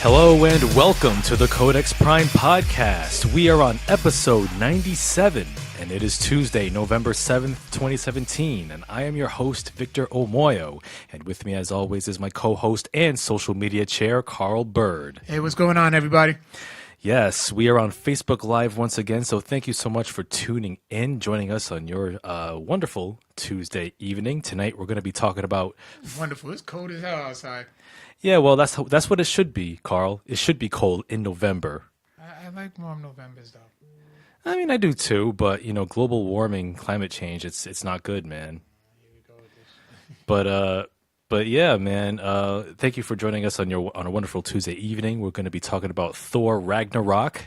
Hello and welcome to the Codex Prime Podcast. We are on episode 97, and it is Tuesday, November 7th, 2017, and I am your host, Victor Omoayo, and with me as always is my co-host and social media chair, Carl Byrd. Hey, what's going on, everybody? Yes, we are on Facebook Live once again, so thank you so much for tuning in, joining us on your wonderful Tuesday evening. Tonight we're going to be talking about... Wonderful. It's cold as hell outside. Yeah, well, that's what it should be, Carl. It should be cold in November. I like warm Novembers, though. I mean, I do too, but, you know, global warming, climate change, it's not good, man. Here we go with this. But yeah, man, thank you for joining us on a wonderful Tuesday evening. We're going to be talking about Thor Ragnarok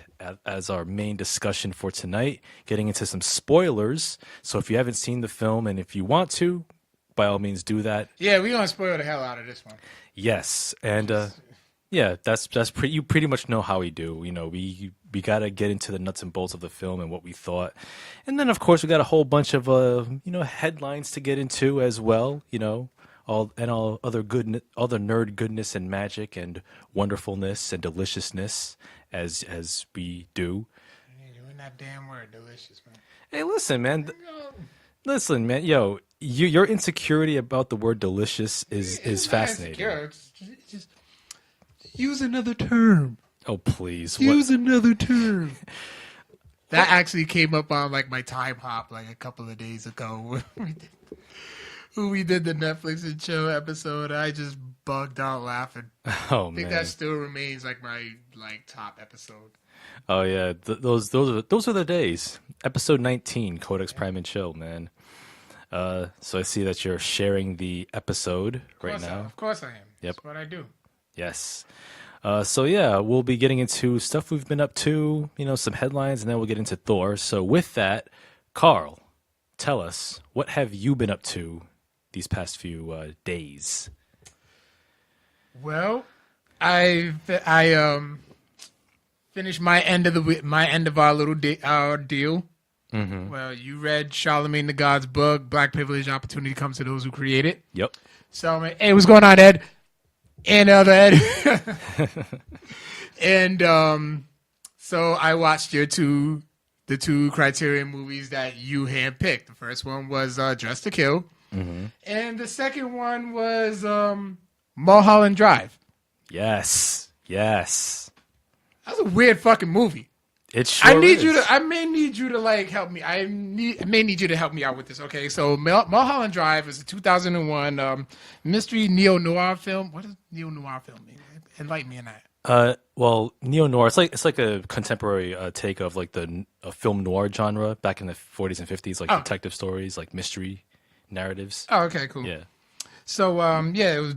as our main discussion for tonight, getting into some spoilers. So if you haven't seen the film and if you want to, by all means do that. Yeah, we're going to spoil the hell out of this one. Yes, and yeah, you pretty much know how we do. You know, we got to get into the nuts and bolts of the film and what we thought. And then of course we got a whole bunch of headlines to get into as well, you know. All other nerd goodness and magic and wonderfulness and deliciousness as we do. You're doing that damn word, delicious, man. Hey, listen, man. Yo, your insecurity about the word delicious is fascinating. It's just use another term. Oh, please. Use another term. That actually came up on like my time hop like a couple of days ago. When we did the Netflix and chill episode, I just bugged out laughing. Oh, man. I think that still remains like my top episode. Oh yeah, those are the days. Episode 19, Codex Prime and Chill, man. So I see that you're sharing the episode right now. Of course I am. Yep. That's what I do. Yes. So yeah, we'll be getting into stuff we've been up to, you know, some headlines, and then we'll get into Thor. So with that, Carl, tell us, what have you been up to these past few days? Well, I finished my end of our little our deal. Mm-hmm. Well, you read Charlemagne the God's book, Black Privilege, Opportunity Comes to Those Who Create It. Yep. So I'm like, hey, what's going on, Ed? And other Ed. And so I watched the two Criterion movies that you handpicked. The first one was Dress to Kill. Mm-hmm. And the second one was Mulholland Drive. Yes. That's a weird fucking movie. It sure is. I may need you to like help me. I may need you to help me out with this. Okay, so Mulholland Drive is a 2001 mystery neo-noir film. What does neo-noir film mean? Enlighten me on that. Well, neo-noir, it's like a contemporary take of like a film noir genre back in the 40s and 50s, like detective stories, like mystery narratives. Oh, okay, cool. Yeah. So, it was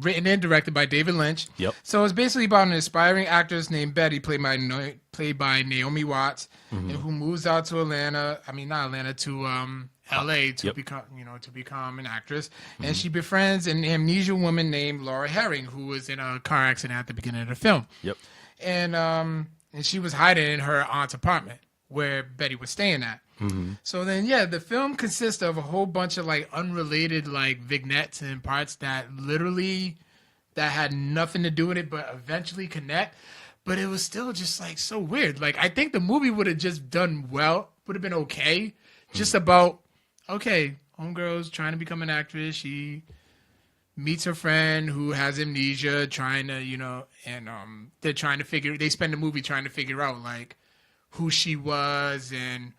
written and directed by David Lynch. Yep. So it's basically about an aspiring actress named Betty, played by Naomi Watts, and who moves out to L.A. to become an actress. And she befriends an amnesia woman named Laura Herring, who was in a car accident at the beginning of the film. Yep. And she was hiding in her aunt's apartment where Betty was staying at. Mm-hmm. So then, the film consists of a whole bunch of like unrelated like vignettes and parts that had nothing to do with it, but eventually connect. But it was still just like so weird. Like I think the movie would have just done well, would have been okay. Just about homegirl's trying to become an actress. She meets her friend who has amnesia, trying to they spend the movie trying to figure out like who she was and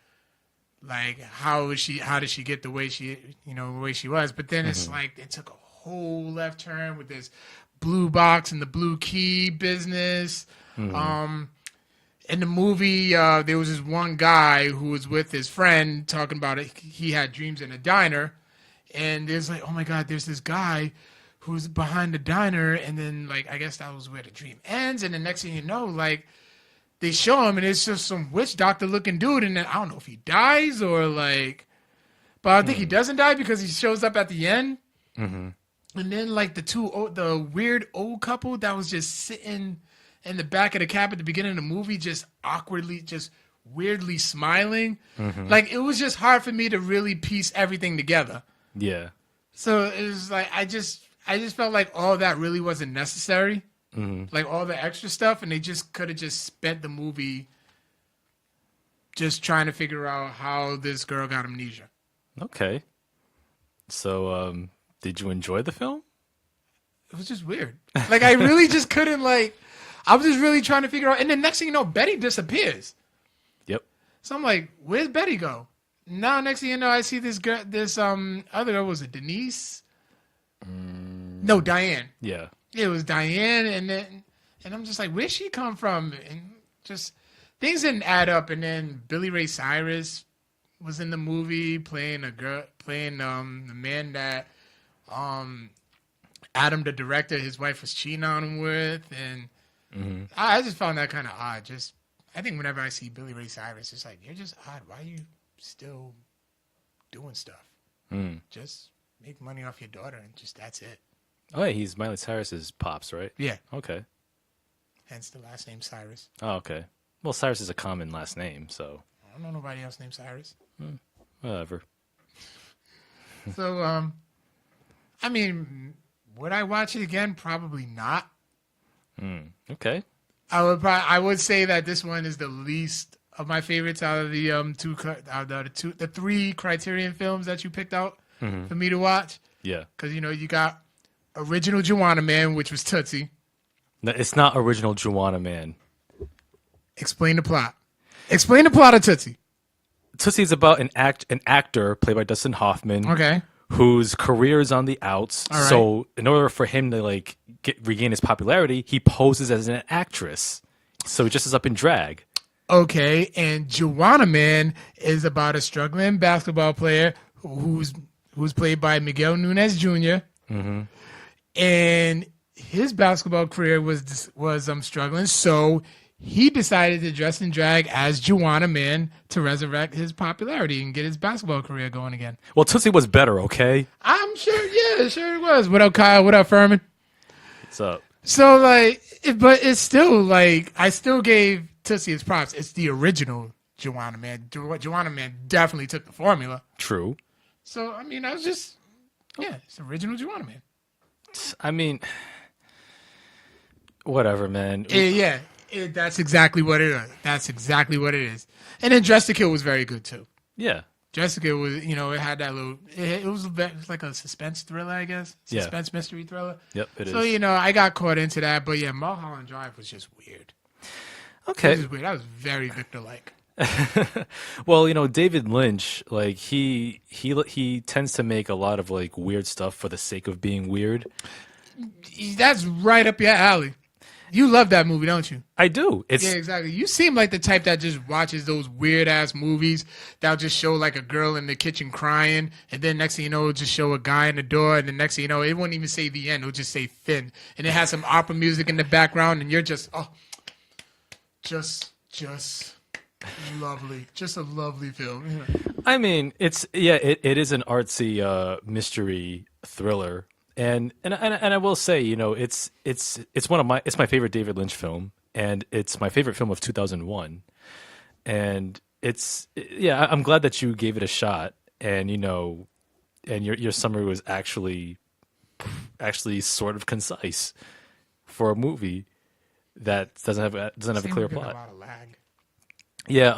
like how did she get the way she was. But then it's like it took a whole left turn with this blue box and the blue key business. In the movie, there was this one guy who was with his friend talking about it. He had dreams in a diner, and there's like, oh my God, there's this guy who's behind the diner, and then like I guess that was where the dream ends, and the next thing you know, like they show him, and it's just some witch doctor looking dude, and then I don't know if he dies or like, but I think he doesn't die because he shows up at the end, and then like the weird old couple that was just sitting in the back of the cab at the beginning of the movie, just awkwardly, just weirdly smiling. Like, it was just hard for me to really piece everything together. Yeah. So it was like, I just felt like all that really wasn't necessary. like all the extra stuff, and they just could have just spent the movie just trying to figure out how this girl got amnesia. Okay. So, did you enjoy the film? It was just weird. Like, I really just couldn't, like, I was just really trying to figure out. And then next thing you know, Betty disappears. Yep. So I'm like, where's Betty go? Now, next thing you know, I see this girl, this other girl, was it Denise? No, Diane. Yeah. It was Diane, and I'm just like, where'd she come from? And just things didn't add up. And then Billy Ray Cyrus was in the movie playing the man that Adam, the director, his wife was cheating on him with, and I just found that kind of odd. Just, I think whenever I see Billy Ray Cyrus, it's like, you're just odd. Why are you still doing stuff? Just make money off your daughter, and just that's it. Oh, yeah, he's Miley Cyrus's pops, right? Yeah. Okay. Hence the last name Cyrus. Oh, okay. Well, Cyrus is a common last name, so I don't know nobody else named Cyrus. whatever. So, I mean, would I watch it again? Probably not. Okay. I would say that this one is the least of my favorites out of the three Criterion films that you picked out for me to watch. Yeah. Because you got original Juwanna Man, which was Tootsie. No, it's not original Juwanna Man. Explain the plot. Explain the plot of Tootsie. Tootsie is about an actor played by Dustin Hoffman. Okay. Whose career is on the outs. All right. So in order for him to like regain his popularity, he poses as an actress. So he just is up in drag. Okay, and Juwanna Man is about a struggling basketball player who's played by Miguel Nunez Jr. And his basketball career was struggling, so he decided to dress in drag as Juwanna Man to resurrect his popularity and get his basketball career going again. Well, Tootsie was better, okay? I'm sure, yeah, sure it was. What up, Kyle? What up, Furman? What's up? So, like, but it's still, like, I still gave Tootsie his props. It's the original Juwanna Man. Juwanna Man definitely took the formula. True. So, I mean, I was just, yeah, it's the original Juwanna Man. I mean, whatever, man. That's exactly what it is. That's exactly what it is. And then Dress to Kill was very good, too. Yeah. Dress to Kill was, it had that little, it was like a suspense thriller, I guess. Suspense mystery thriller. Yep, it is. So, I got caught into that. But, yeah, Mulholland Drive was just weird. Okay. It was weird. That was very Victor-like. Well, David Lynch, like he tends to make a lot of like weird stuff for the sake of being weird. That's right up your alley. You love that movie, don't you? I do. Yeah, exactly. You seem like the type that just watches those weird ass movies that'll just show like a girl in the kitchen crying, and then next thing you know, it'll just show a guy in the door, and then next thing you know, it won't even say the end. It'll just say Finn, and it has some opera music in the background, and you're just just lovely. Just a lovely film. Yeah. I mean, it is an artsy mystery thriller. And I will say, it's my favorite David Lynch film, and it's my favorite film of 2001. And I'm glad that you gave it a shot, and and your summary was actually sort of concise for a movie that doesn't have a clear plot. A lot of lag. Yeah.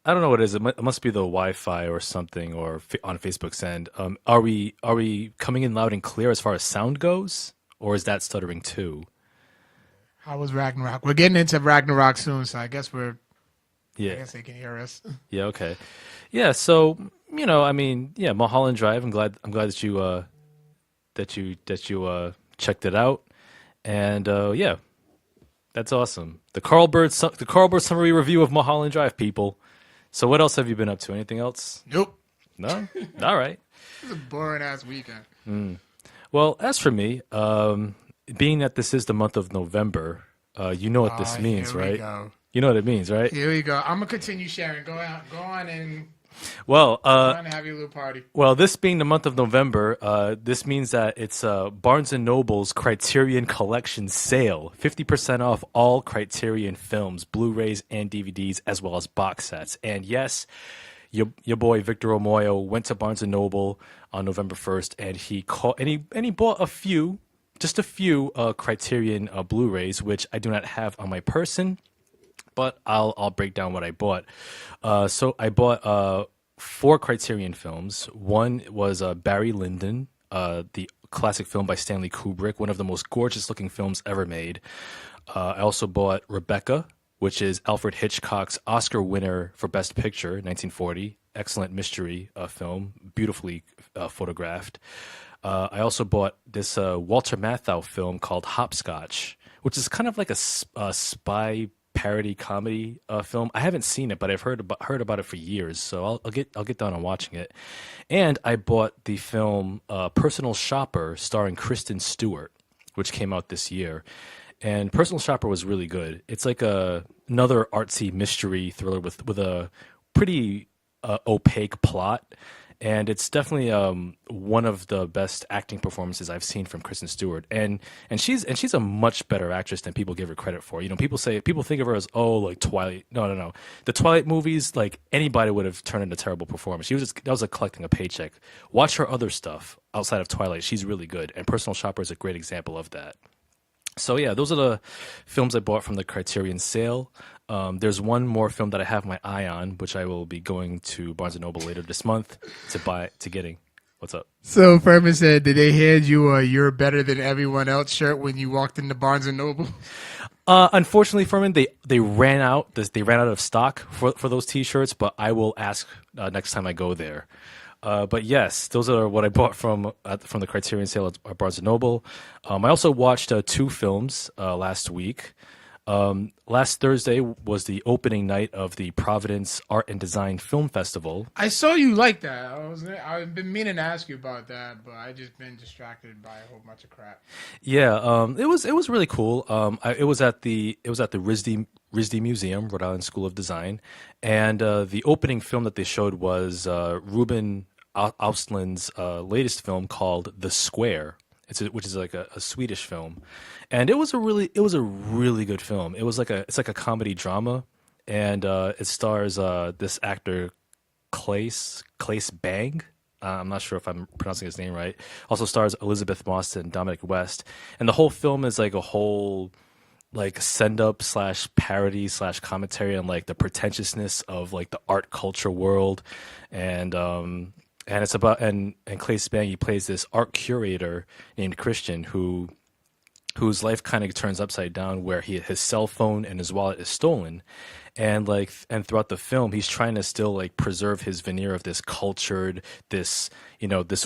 I don't know what it is. It must be the Wi-Fi or something, or on Facebook's end. Are we coming in loud and clear as far as sound goes, or is that stuttering too? How was Ragnarok? We're getting into Ragnarok soon, so I guess I guess they can hear us. Yeah. Okay. Yeah. So Mulholland Drive. I'm glad that you checked it out, and that's awesome. The Carl Byrd summary review of Mulholland Drive, people. So what else have you been up to? Anything else? Nope. No? All right. It was a boring-ass weekend. Well, as for me, being that this is the month of November, you know what this means, right? Go. You know what it means, right? Here we go. I'm going to continue sharing. Go on and Well, have your little party. Well, this being the month of November, this means that it's Barnes & Noble's Criterion Collection sale. 50% off all Criterion films, Blu-rays, and DVDs, as well as box sets. And yes, your boy Victor Omoayo went to Barnes & Noble on November 1st, and he bought a few just a few Criterion Blu-rays, which I do not have on my person, but I'll break down what I bought. So I bought 4 Criterion films. One was Barry Lyndon, the classic film by Stanley Kubrick, one of the most gorgeous looking films ever made. I also bought Rebecca, which is Alfred Hitchcock's Oscar winner for Best Picture, 1940. Excellent mystery film, beautifully photographed. I also bought this Walter Matthau film called Hopscotch, which is kind of like a spy parody comedy film. I haven't seen it, but I've heard about it for years, so I'll get down on watching it. And I bought the film Personal Shopper, starring Kristen Stewart, which came out this year. And Personal Shopper was really good. It's like another artsy mystery thriller with a pretty opaque plot. And it's definitely one of the best acting performances I've seen from Kristen Stewart, and she's a much better actress than people give her credit for. You know, people think of her as like Twilight. No. The Twilight movies, like anybody would have turned in a terrible performance. That was like collecting a paycheck. Watch her other stuff outside of Twilight; she's really good, and Personal Shopper is a great example of that. So yeah, those are the films I bought from the Criterion sale. There's one more film that I have my eye on, which I will be going to Barnes & Noble later this month to getting. What's up? So Furman said, did they hand you a "You're better than everyone else" shirt when you walked into Barnes & Noble? Unfortunately, Furman, they ran out. They ran out of stock for those T-shirts, but I will ask next time I go there. But yes, those are what I bought from the Criterion sale at Barnes & Noble. I also watched 2 films last week. Last Thursday was the opening night of the Providence Art and Design Film Festival. I saw you like that. I've been meaning to ask you about that, but I just been distracted by a whole bunch of crap. Yeah, it was really cool. It was at the RISD Museum, Rhode Island School of Design, and the opening film that they showed was Ruben Ostlund's latest film called The Square. Which is like a Swedish film, and it was a really good film. It's like a comedy drama, and it stars this actor Claes Bang. I'm not sure if I'm pronouncing his name right. Also stars Elizabeth Moss and Dominic West, and the whole film is like a whole like send up / parody / commentary on like the pretentiousness of like the art culture world, and it's about and Clay Spang, he plays this art curator named Christian whose life kind of turns upside down, where his cell phone and his wallet is stolen, and throughout the film he's trying to still like preserve his veneer of this cultured, this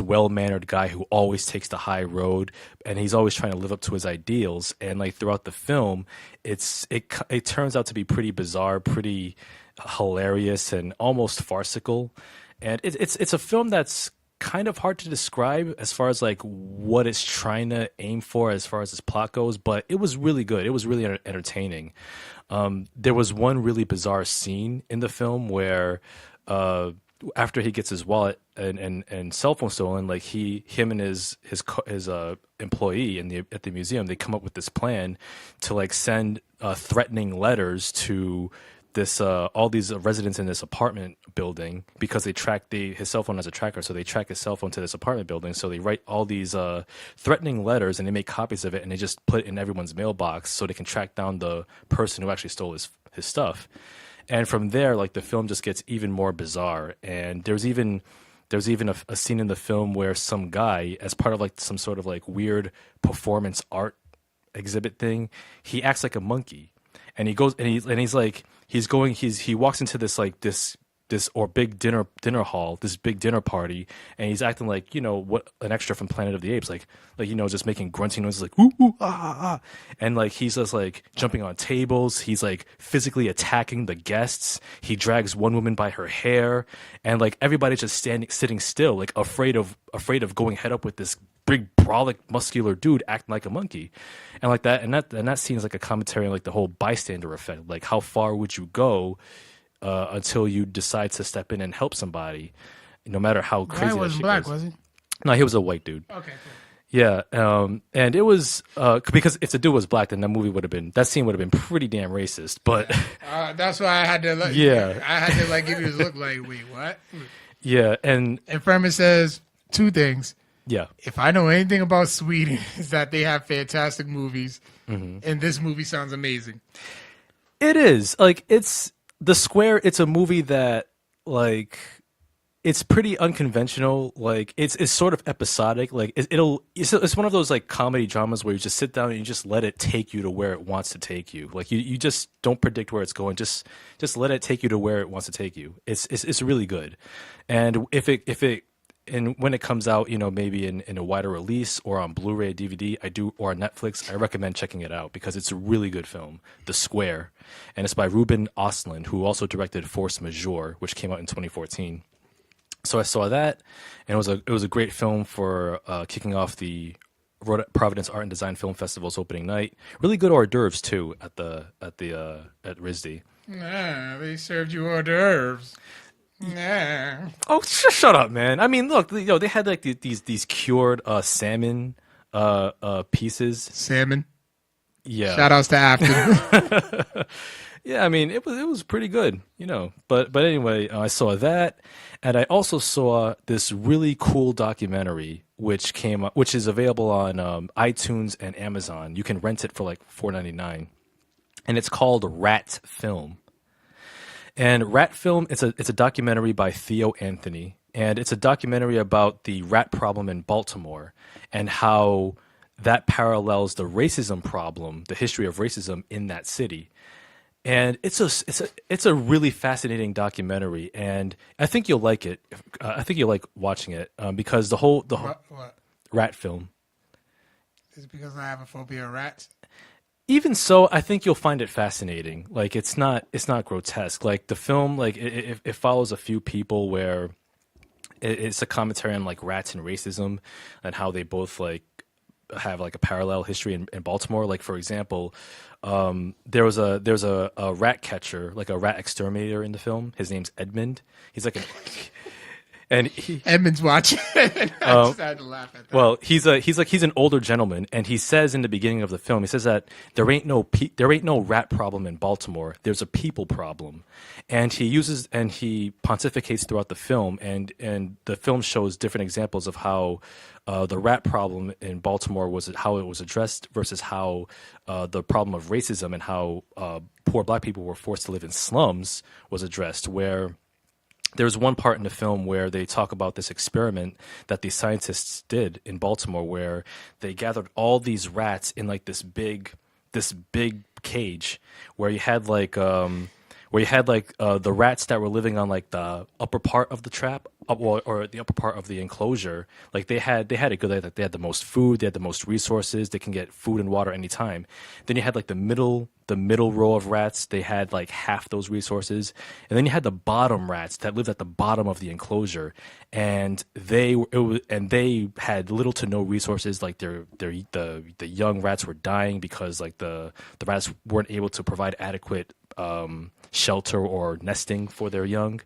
well-mannered guy who always takes the high road, and he's always trying to live up to his ideals. And like throughout the film it turns out to be pretty bizarre, pretty hilarious, and almost farcical. And it's a film that's kind of hard to describe as far as like what it's trying to aim for as far as its plot goes, but it was really good. It was really entertaining. There was one really bizarre scene in the film where after he gets his wallet and cell phone stolen, like him and his employee at the museum, they come up with this plan to like send threatening letters to this all these residents in this apartment building, because they track his cell phone as a tracker, so they track his cell phone to this apartment building. So they write all these threatening letters, and they make copies of it, and they just put it in everyone's mailbox so they can track down the person who actually stole his stuff. And from there, like the film just gets even more bizarre. And there's even a scene in the film where some guy, as part of like some sort of like weird performance art exhibit thing, he acts like a monkey, and he goes and he's like. He walks into this big dinner hall, this big dinner party, and he's acting like, what, an extra from Planet of the Apes, like just making grunting noises like ooh, ooh, ah, and like he's just like jumping on tables. He's like physically attacking the guests. He drags one woman by her hair, and like everybody's just sitting still, like afraid of going head up with this big brolic muscular dude acting like a monkey. And like that, and that scene is like a commentary on like the whole bystander effect. Like, how far would you go until you decide to step in and help somebody, no matter how crazy He wasn't black, was he? No, he was a white dude. Okay, cool. Yeah, and it was because if the dude was black, then that scene would have been pretty damn racist. But that's why I had to look. Yeah, I had to like give you this look like, wait, what? Yeah, and Furman says 2 things. Yeah. If I know anything about Sweden, is that they have fantastic movies, and this movie sounds amazing. It is. Like it's The Square, it's a movie that like it's pretty unconventional. Like it's sort of episodic. Like it's one of those like comedy dramas where you just sit down and you just let it take you to where it wants to take you. Like you just don't predict where it's going. Just let it take you to where it wants to take you. It's really good. And if it and when it comes out, maybe in a wider release or on Blu-ray, DVD, or on Netflix, I recommend checking it out because it's a really good film, The Square, and it's by Ruben Ostlund, who also directed Force Majeure, which came out in 2014. So I saw that, and it was a great film for kicking off the Providence Art and Design Film Festival's opening night. Really good hors d'oeuvres too at RISD. Nah, they served you hors d'oeuvres. Nah. Oh, shut up, man. I mean, look, they had like these cured salmon pieces. Salmon. Yeah. Shout outs to Afton. Yeah, I mean, it was pretty good, But anyway, I saw that, and I also saw this really cool documentary which is available on iTunes and Amazon. You can rent it for like $4.99, and it's called Rat Film. And Rat Film, it's a documentary by Theo Anthony, and it's a documentary about the rat problem in Baltimore and how that parallels the racism problem, the history of racism in that city. And it's a really fascinating documentary, and I think you'll like it. I think you'll like watching it because the whole What? Rat Film. Is it because I have a phobia of rats? Even so, I think you'll find it fascinating. Like it's not grotesque. Like the film, like it follows a few people where it's a commentary on like rats and racism and how they both like have like a parallel history in Baltimore. Like for example, there's a rat catcher, like a rat exterminator in the film. His name's Edmund. He's like Edmund's watching. I just had to laugh at that. Well, he's an older gentleman, and he says in the beginning of the film, he says that there ain't no rat problem in Baltimore. There's a people problem, and he pontificates throughout the film, and the film shows different examples of how the rat problem in Baltimore how it was addressed versus how the problem of racism and how poor black people were forced to live in slums was addressed. Where there's one part in the film where they talk about this experiment that these scientists did in Baltimore where they gathered all these rats in like this big cage where you had the rats that were living on like the upper part of the trap or the upper part of the enclosure. Like they had it good. Like they had the most food, they had the most resources, they can get food and water anytime. Then you had like the middle row of rats, they had like half those resources. And then you had the bottom rats that lived at the bottom of the enclosure, and they had little to no resources. Like the young rats were dying because like the rats weren't able to provide adequate shelter or nesting for their young.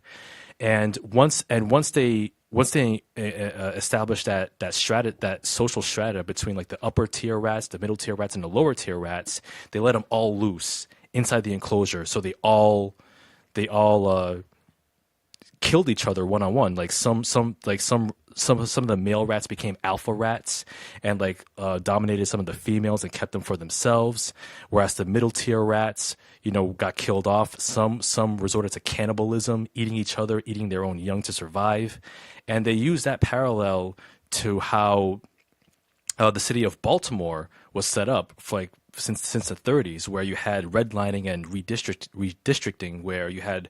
And once they established that social strata between like the upper tier rats, the middle tier rats, and the lower tier rats, they let them all loose inside the enclosure. So they all killed each other one on one. Like some of the male rats became alpha rats and like dominated some of the females and kept them for themselves, whereas the middle tier rats got killed off. Some resorted to cannibalism, eating each other, eating their own young to survive. And they used that parallel to how the city of Baltimore was set up for like since the 30s, where you had redlining and redistricting, where you had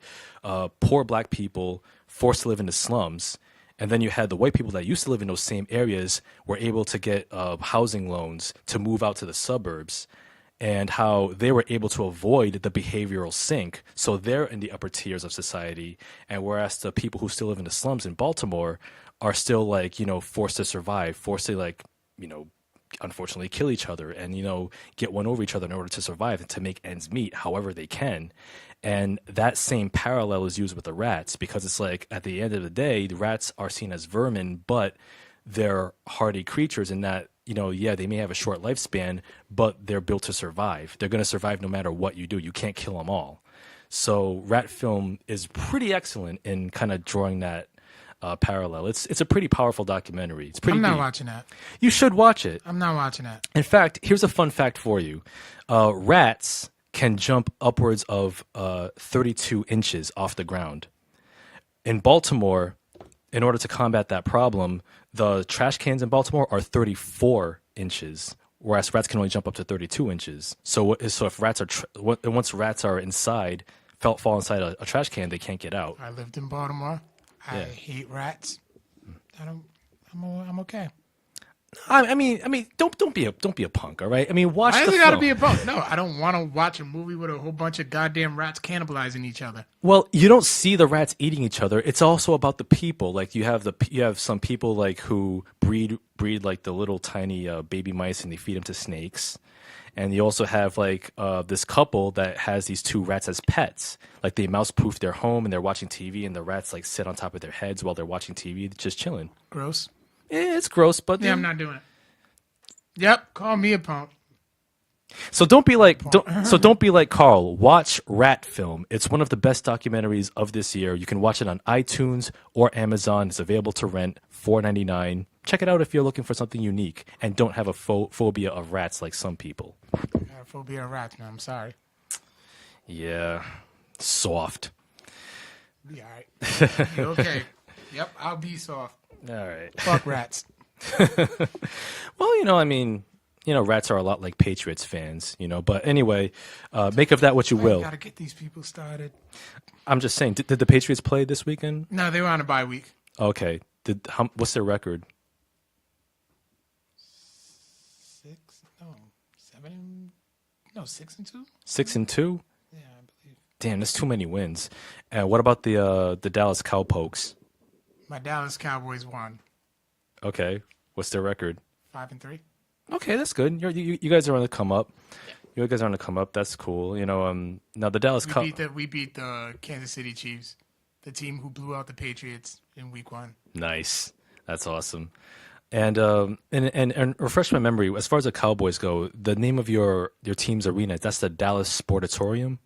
poor black people forced to live in the slums. And then you had the white people that used to live in those same areas were able to get housing loans to move out to the suburbs, and how they were able to avoid the behavioral sink. So they're in the upper tiers of society. And whereas the people who still live in the slums in Baltimore are still like, forced to survive, forced to like, unfortunately kill each other and, get one over each other in order to survive and to make ends meet however they can. And that same parallel is used with the rats, because it's like at the end of the day, the rats are seen as vermin, but they're hardy creatures in that, they may have a short lifespan, but they're built to survive. They're going to survive no matter what you do. You can't kill them all. So Rat Film is pretty excellent in kind of drawing that parallel. It's a pretty powerful documentary. It's pretty I'm not deep. watching that. You should watch it. I'm not watching that. In fact, here's a fun fact for you. Rats can jump upwards of 32 inches off the ground. In Baltimore, in order to combat that problem, the trash cans in Baltimore are 34 inches, whereas rats can only jump up to 32 inches. So if rats are once rats are inside, fall inside a trash can, they can't get out. I lived in Baltimore. I Yeah. hate rats. I'm okay. I mean, don't be a punk, all right? I mean, watch Why the does it film. gotta be a punk? No, I don't want to watch a movie with a whole bunch of goddamn rats cannibalizing each other. Well, you don't see the rats eating each other. It's also about the people. Like you have some people like who breed like the little tiny baby mice and they feed them to snakes. And you also have like this couple that has these two rats as pets. Like they mouse proof their home and they're watching TV and the rats like sit on top of their heads while they're watching TV, just chilling. Gross. Yeah, it's gross, but Yeah, I'm not doing it. Yep, call me a punk. So don't be like Carl. Watch Rat Film. It's one of the best documentaries of this year. You can watch it on iTunes or Amazon. It's available to rent, $4.99. Check it out if you're looking for something unique and don't have a phobia of rats like some people. I got a phobia of rats, man. I'm sorry. Yeah, soft. Be all right. You okay. Yep, I'll be soft. All right. Fuck rats. Well, I mean, rats are a lot like Patriots fans, But anyway, make of that what you will. Gotta get these people started. I'm just saying, did the Patriots play this weekend? No, they were on a bye week. Okay. What's their record? 6-2. 6-2. Yeah, I believe. Damn, that's too many wins. And what about the Dallas Cowpokes? My Dallas Cowboys won. Okay, what's their record? 5-3. Okay, that's good. You guys are on the come up. You guys are on the come up. That's cool. Now the Dallas We beat the Kansas City Chiefs, the team who blew out the Patriots in Week 1. Nice. That's awesome. And refresh my memory. As far as the Cowboys go, the name of your team's arena, that's the Dallas Sportatorium.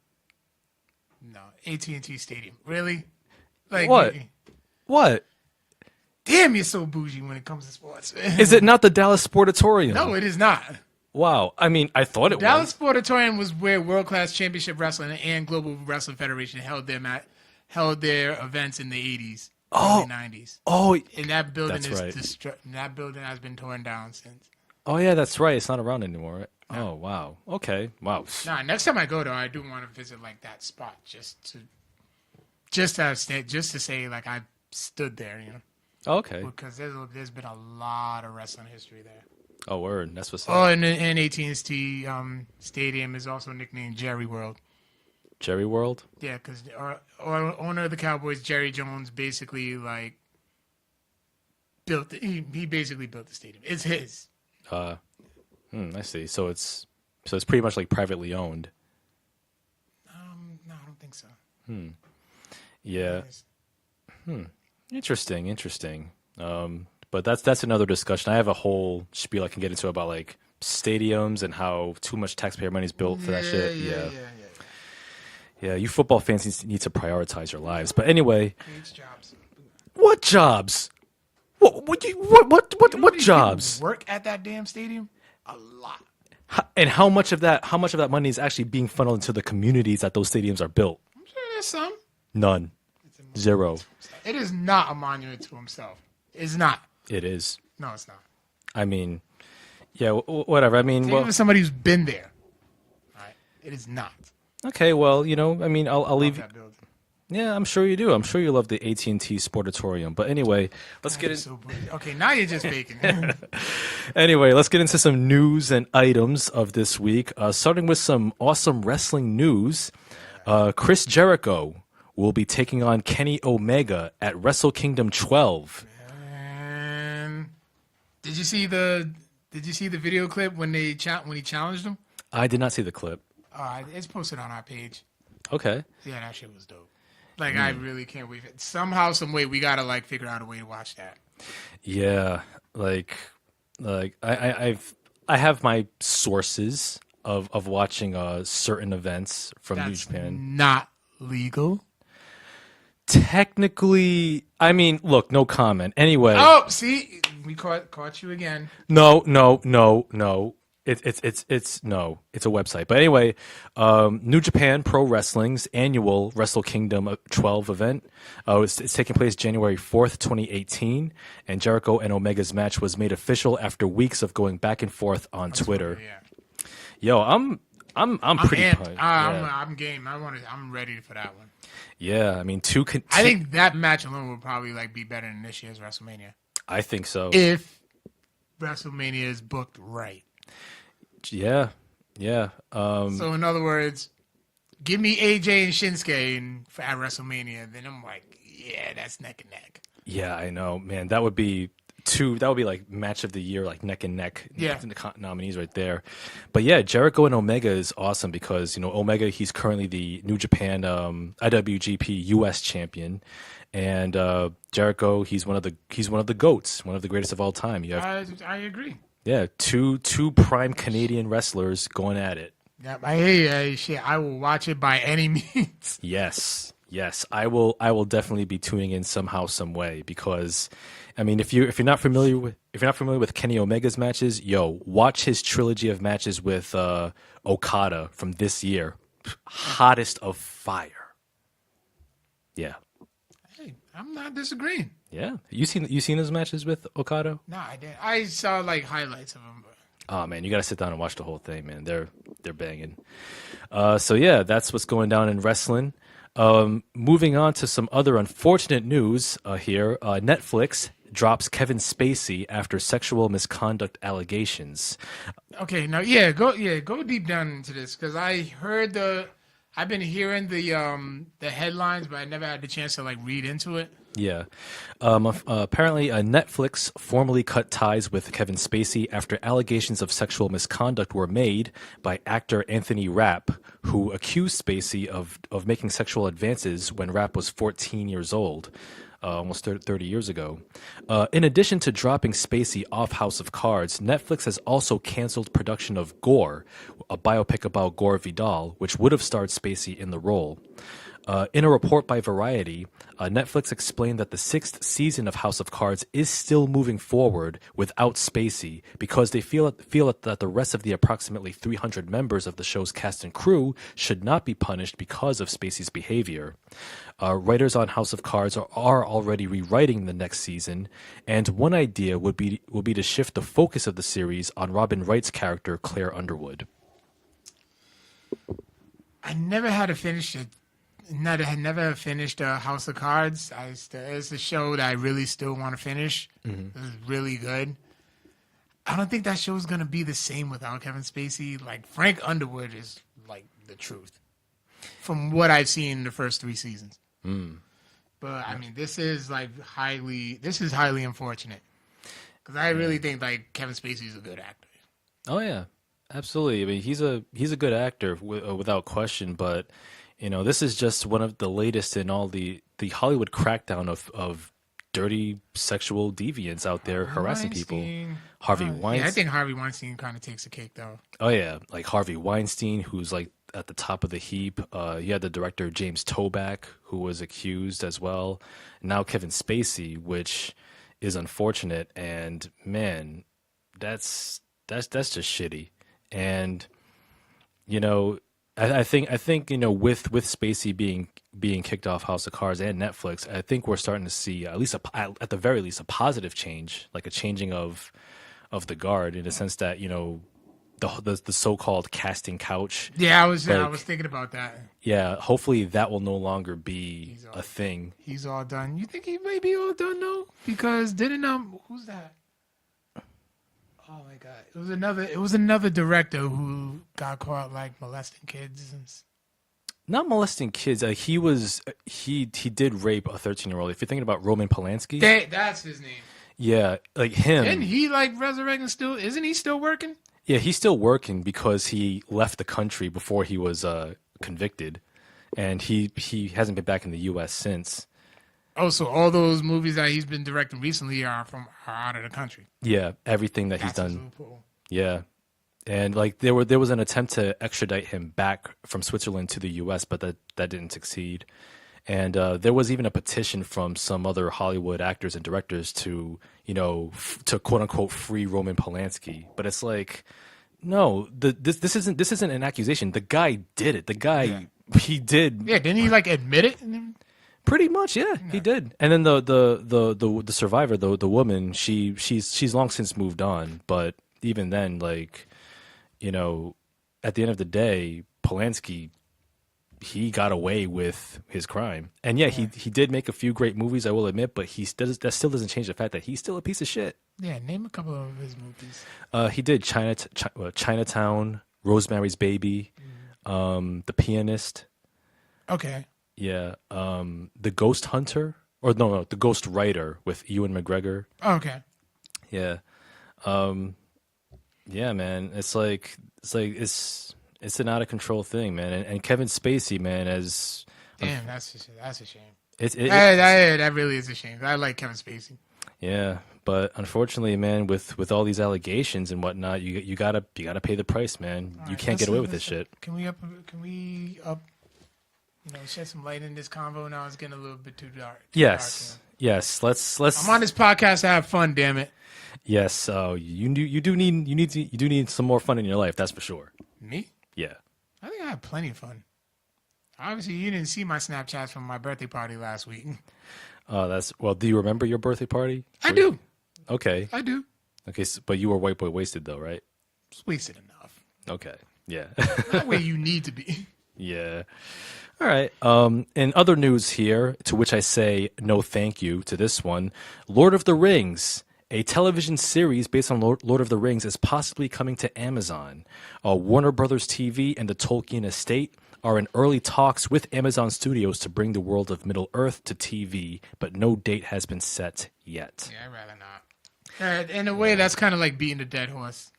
No, AT&T Stadium. Really? Like What? What? Damn, you're so bougie when it comes to sports. Is it not the Dallas Sportatorium? No, it is not. Wow. I mean, I thought it Dallas was. Sportatorium was where World Class Championship Wrestling and Global Wrestling Federation held their events in the 80s, early 90s. Oh, And that building that's right. that building has been torn down since. Oh, yeah, that's right. It's not around anymore. Right? Oh, wow. Okay. Wow. Nah, next time I go there, I do want to visit like that spot just to say like I stood there, Okay. because there's been a lot of wrestling history there. Oh, word. That's what's up. Oh, and AT&T Stadium is also nicknamed Jerry World. Jerry World? Yeah, because owner of the Cowboys, Jerry Jones, basically like he basically built the stadium. It's his. I see. So it's pretty much like privately owned. No, I don't think so. Yeah. Interesting. But that's another discussion. I have a whole spiel I can get into about like stadiums and how too much taxpayer money is built for that shit. Yeah, you football fans need to prioritize your lives. But anyway, Creates jobs. what jobs? What jobs? Work at that damn stadium? A lot. And how much of that money is actually being funneled into the communities that those stadiums are built? I'm sure there's some. None. Zero. It is not a monument to himself. It's not. It is. No, it's not. I mean, yeah, whatever. I mean, Think well, of somebody who's been there. All right. It is not. okay, well, I mean, I'll leave. That building. Yeah, I'm sure you do. I'm sure you love the AT&T Sportatorium. But anyway, let's get So bougie. Okay, now you're just faking. let's get into some news and items of this week. Starting with some awesome wrestling news. Chris Jericho will be taking on Kenny Omega at Wrestle Kingdom 12. And did you see the video clip when he challenged him? I did not see the clip. It's posted on our page. Okay. Yeah, that shit was dope. Like, I really can't wait. Somehow, some way, we gotta like figure out a way to watch that. Yeah, like I have my sources of watching certain events from New That's Japan. not legal. Technically, I mean, look, no comment. Anyway, Oh, see, we caught you again. no. It's no. It's a website. But anyway, New Japan Pro Wrestling's annual Wrestle Kingdom 12 event. It's taking place January 4th, 2018, and Jericho and Omega's match was made official after weeks of going back and forth on Twitter. Yeah. Yo, I'm pretty amped. pumped. Yeah. I'm game. I'm ready for that one. Yeah, I mean, I think that match alone will probably like be better than this year's WrestleMania I think so. if WrestleMania is booked right. Yeah. So in other words, give me AJ and Shinsuke at WrestleMania, then I'm like, yeah, that's neck and neck. Yeah, I know, man. That would be like match of the year, like neck and neck. Yeah. Nominees right there. But yeah, Jericho and Omega is awesome because, Omega, he's currently the New Japan IWGP US champion. And Jericho, he's one of the GOATs, one of the greatest of all time. You have I agree. Yeah, two prime Canadian wrestlers going at it. Yeah, I hear you. Shit, I will watch it by any means. Yes, I will definitely be tuning in somehow, some way, because, I mean, if you're not familiar with Kenny Omega's matches, watch his trilogy of matches with Okada from this year, hottest of fire. Yeah, Hey, I'm not disagreeing. yeah. You seen those matches with Okada? No, I didn't. I saw like highlights of them. But... Oh man, you gotta sit down and watch the whole thing, man. They're banging. So yeah, that's what's going down in wrestling. Moving on to some other unfortunate news here. Netflix drops Kevin Spacey after sexual misconduct allegations. Okay, now go deep down into this because I've been hearing the headlines, but I never had the chance to like read into it. Yeah. Apparently, Netflix formally cut ties with Kevin Spacey after allegations of sexual misconduct were made by actor Anthony Rapp, who accused Spacey of making sexual advances when Rapp was 14 years old. Almost 30 years ago. In addition to dropping Spacey off House of Cards, Netflix has also canceled production of Gore, a biopic about Gore Vidal, which would have starred Spacey in the role. In a report by Variety, Netflix explained that the 6th season of House of Cards is still moving forward without Spacey because they feel that the rest of the approximately 300 members of the show's cast and crew should not be punished because of Spacey's behavior. Writers on House of Cards are already rewriting the next season, and one idea would be to shift the focus of the series on Robin Wright's character Claire Underwood. I never had to finish it. I never finished House of Cards. It's a show that I really still want to finish. Mm-hmm. It's really good. I don't think that show is gonna be the same without Kevin Spacey. Like Frank Underwood is like the truth, from what I've seen in the first 3 seasons. Mm. But I mean, this is highly unfortunate because I really think like Kevin Spacey is a good actor. Oh yeah, absolutely. I mean, he's a good actor without question, but. This is just one of the latest in all the Hollywood crackdown of dirty sexual deviants out there harassing people. Harvey Weinstein. Yeah, I think Harvey Weinstein kind of takes the cake, though. Oh, yeah. Like Harvey Weinstein, who's like at the top of the heap. You had the director James Toback, who was accused as well. And now Kevin Spacey, which is unfortunate. And man, that's just shitty. And, I think with Spacey being kicked off House of Cards and Netflix, I think we're starting to see at least at the very least a positive change, like a changing of the guard in the sense that the so-called casting couch. Yeah, I was thinking about that. Yeah, hopefully that will no longer be a thing. He's all done. You think he may be all done though? Because didn't who's that? Oh my god! It was another director who got caught like molesting kids. Not molesting kids. He did rape a 13-year-old. If you're thinking about Roman Polanski, that's his name. Yeah, like him. And he like resurrecting still? Isn't he still working? Yeah, he's still working because he left the country before he was convicted, and he hasn't been back in the U.S. since. Oh, so all those movies that he's been directing recently are out of the country. Yeah, everything that he's done. Yeah, and like there was an attempt to extradite him back from Switzerland to the U.S., but that didn't succeed. And there was even a petition from some other Hollywood actors and directors to, to quote unquote free Roman Polanski. But it's like, no, this isn't an accusation. The guy did it. The guy he did. Yeah, didn't he like admit it? Pretty much, yeah, he did. And then the survivor, the woman, she's long since moved on. But even then, like, at the end of the day, Polanski, he got away with his crime. And yeah, he did make a few great movies, I will admit, but that still doesn't change the fact that he's still a piece of shit. Yeah, name a couple of his movies. He did Chinatown, Rosemary's Baby, The Pianist. Okay. Yeah, The Ghost Hunter, or no, The Ghost Writer with Ewan McGregor. Okay. Yeah. Yeah, man, it's an out of control thing, man. And Kevin Spacey, man, as damn, that's a shame. That really is a shame. I like Kevin Spacey. Yeah, but unfortunately, man, with all these allegations and whatnot, you gotta pay the price, man. You can't get away with this shit. Can we shed some light in this convo? Now it's getting a little bit too dark. Yes. Let's. I'm on this podcast to have fun. Damn it. Yes. You do need some more fun in your life. That's for sure. Me? Yeah. I think I had plenty of fun. Obviously, you didn't see my Snapchats from my birthday party last week. Do you remember your birthday party? I do. Okay. I do. Okay, but you were white boy wasted though, right? Just wasted enough. Okay. Yeah. Not where you need to be. Yeah. All right. In other news here, to which I say no thank you to this one, Lord of the Rings. A television series based on Lord of the Rings is possibly coming to Amazon. Warner Brothers TV and the Tolkien estate are in early talks with Amazon Studios to bring the world of Middle-earth to TV, but no date has been set yet. Yeah, I'd rather not. In a way, that's kind of like beating a dead horse.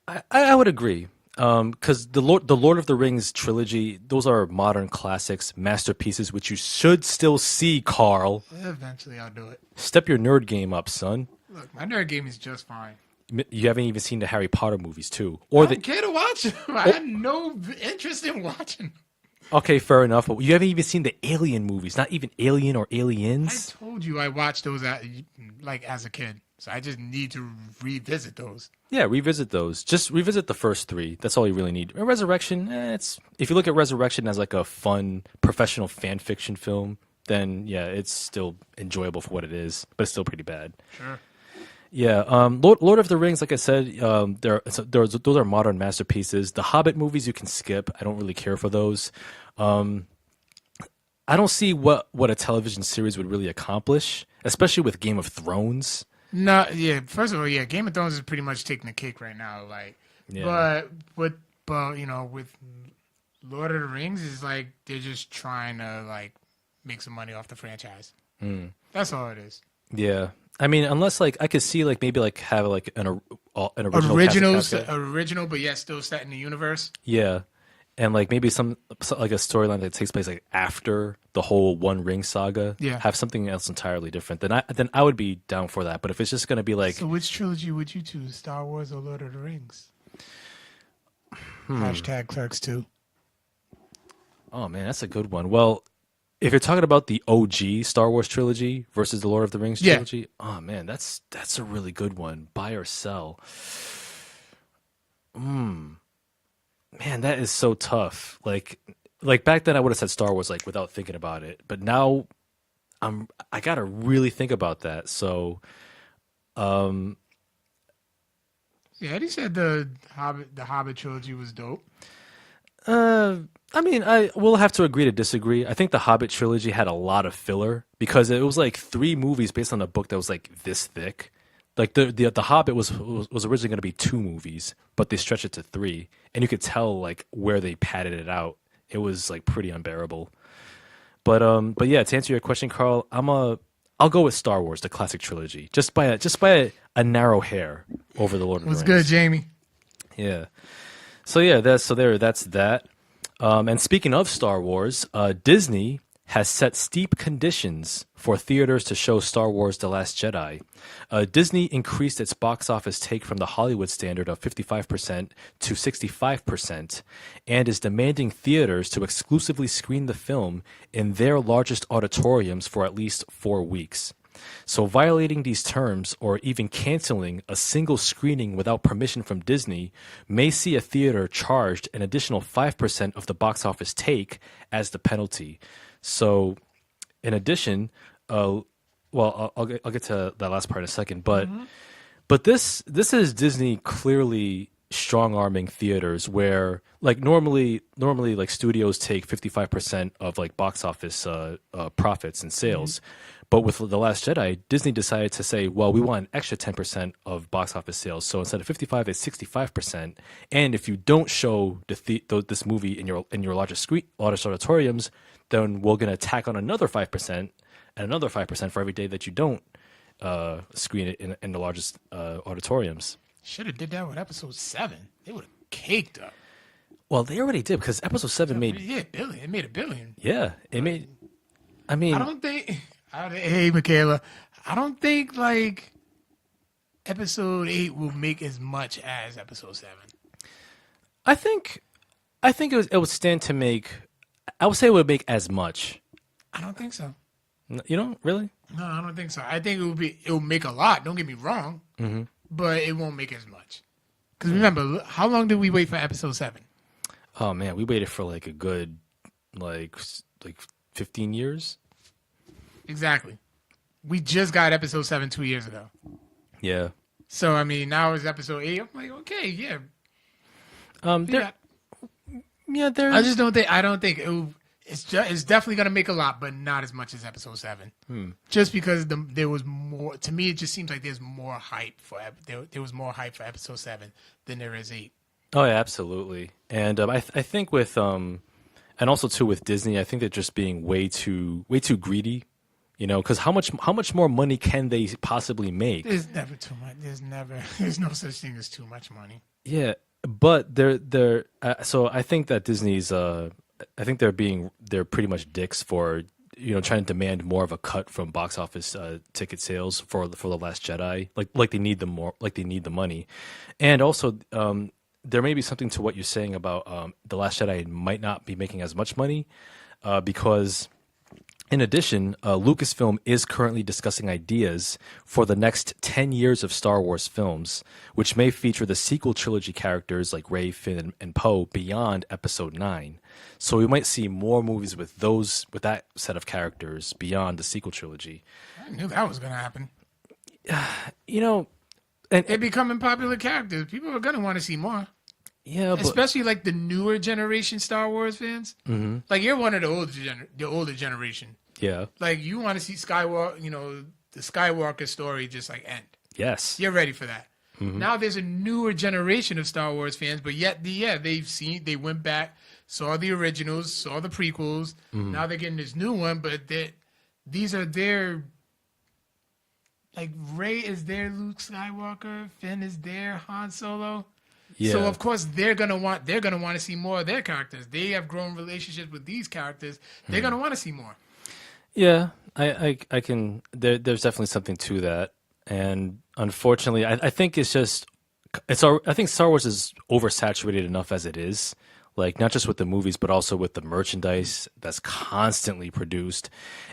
I would agree. Because the Lord of the Rings trilogy, those are modern classics, masterpieces, which you should still see, Carl. Eventually, I'll do it. Step your nerd game up, son. Look, my nerd game is just fine. You haven't even seen the Harry Potter movies, too. I don't care to watch them. I had no interest in watching them. Okay, fair enough. But you haven't even seen the Alien movies, not even Alien or Aliens. I told you I watched those as a kid. So I just need to revisit those. Yeah, revisit those. Just revisit the first three. That's all you really need. Resurrection, if you look at Resurrection as like a fun professional fan fiction film, then yeah, it's still enjoyable for what it is, but it's still pretty bad. Sure. Yeah, Lord of the Rings, like I said, those are modern masterpieces. The Hobbit movies you can skip. I don't really care for those. I don't see what a television series would really accomplish, especially with Game of Thrones. No, yeah. First of all, yeah, Game of Thrones is pretty much taking the cake right now. Like, yeah. But with Lord of the Rings, is like they're just trying to like make some money off the franchise. That's all it is. Yeah, I mean, unless like I could see like maybe like have like an original, but yet still set in the universe. Yeah, and like maybe some like a storyline that takes place like after the whole One Ring saga. Yeah, have something else entirely different. Then I would be down for that. But if it's just gonna be like, so which trilogy would you choose, Star Wars or Lord of the Rings? Hashtag Clerks 2. Oh man, that's a good one. Well, if you're talking about the OG Star Wars trilogy versus the Lord of the Rings trilogy, oh man, that's a really good one. Buy or sell. Man, that is so tough. Like back then I would have said Star Wars like without thinking about it, but now I gotta really think about that. So, yeah, Eddie said the Hobbit trilogy was dope. I mean, I will have to agree to disagree. I think the Hobbit trilogy had a lot of filler because it was like 3 movies based on a book that was like this thick. Like the Hobbit was originally going to be 2 movies, but they stretched it to 3, and you could tell like where they padded it out. It was like pretty unbearable. But yeah, to answer your question, Carl, I'll go with Star Wars, the classic trilogy, just by a narrow hair over the Lord of the Rings. What's good, Jamie? Yeah. So yeah, that's that. And speaking of Star Wars, Disney has set steep conditions for theaters to show Star Wars The Last Jedi. Disney increased its box office take from the Hollywood standard of 55% to 65% and is demanding theaters to exclusively screen the film in their largest auditoriums for at least 4 weeks. So violating these terms or even canceling a single screening without permission from Disney may see a theater charged an additional 5% of the box office take as the penalty. So in addition, I'll get to that last part in a second, but this is Disney clearly strong arming theaters where like normally like studios take 55% of like box office profits and sales. But with The Last Jedi, Disney decided to say, well, we want an extra 10% of box office sales. So instead of 55, it's 65%. And if you don't show this movie in your largest auditoriums, then we're going to tack on another 5% and another 5% for every day that you don't screen it in the largest auditoriums. Should have did that with episode 7. They would have caked up. Well, they already did because episode 7 made... Yeah, billion. It made $1 billion. Yeah, it made... I mean... I don't think... Hey, Michaela. I don't think, like, episode 8 will make as much as episode 7. I think it would stand to make... I would say it would make as much. I don't think so. You don't? Really? No, I don't think so. I think it will make a lot. Don't get me wrong. Mm-hmm. But it won't make as much. Because remember, how long did we wait for episode 7? Oh, man. We waited for, like, a good, like 15 years. Exactly. We just got episode 7 2 years ago. Yeah. So, I mean, now it's episode 8. I'm like, okay, yeah. There's... I don't think it's definitely going to make a lot, but not as much as episode 7. Just because there was more, to me, it just seems like there's more hype there was more hype for episode 7 than there is 8. Oh, yeah, absolutely. And I think with, and also too with Disney, I think they're just being way too greedy. You know, because how much more money can they possibly make? There's never too much. There's no such thing as too much money. Yeah, but they're so I think that Disney's I think they're pretty much dicks for trying to demand more of a cut from box office ticket sales for The Last Jedi. Like they need the money, and also there may be something to what you're saying about The Last Jedi might not be making as much money because. In addition, Lucasfilm is currently discussing ideas for the next 10 years of Star Wars films, which may feature the sequel trilogy characters like Rey, Finn, and Poe beyond Episode 9. So we might see more movies with that set of characters beyond the sequel trilogy. I knew that was going to happen. And they're becoming popular characters. People are going to want to see more. Yeah, especially like the newer generation Star Wars fans. Mm-hmm. Like you're one of the older generation. Yeah. Like you want to see Skywalker, the Skywalker story just like end. Yes. You're ready for that. Mm-hmm. Now there's a newer generation of Star Wars fans, but yet they went back, saw the originals, saw the prequels. Mm-hmm. Now they're getting this new one, but these are their. Like Rey is their Luke Skywalker, Finn is their Han Solo. Yeah. So of course they're gonna want to see more of their characters. They have grown relationships with these characters. They're gonna want to see more. Yeah, I can. There's definitely something to that, and unfortunately, I think I think Star Wars is oversaturated enough as it is. Like not just with the movies, but also with the merchandise that's constantly produced.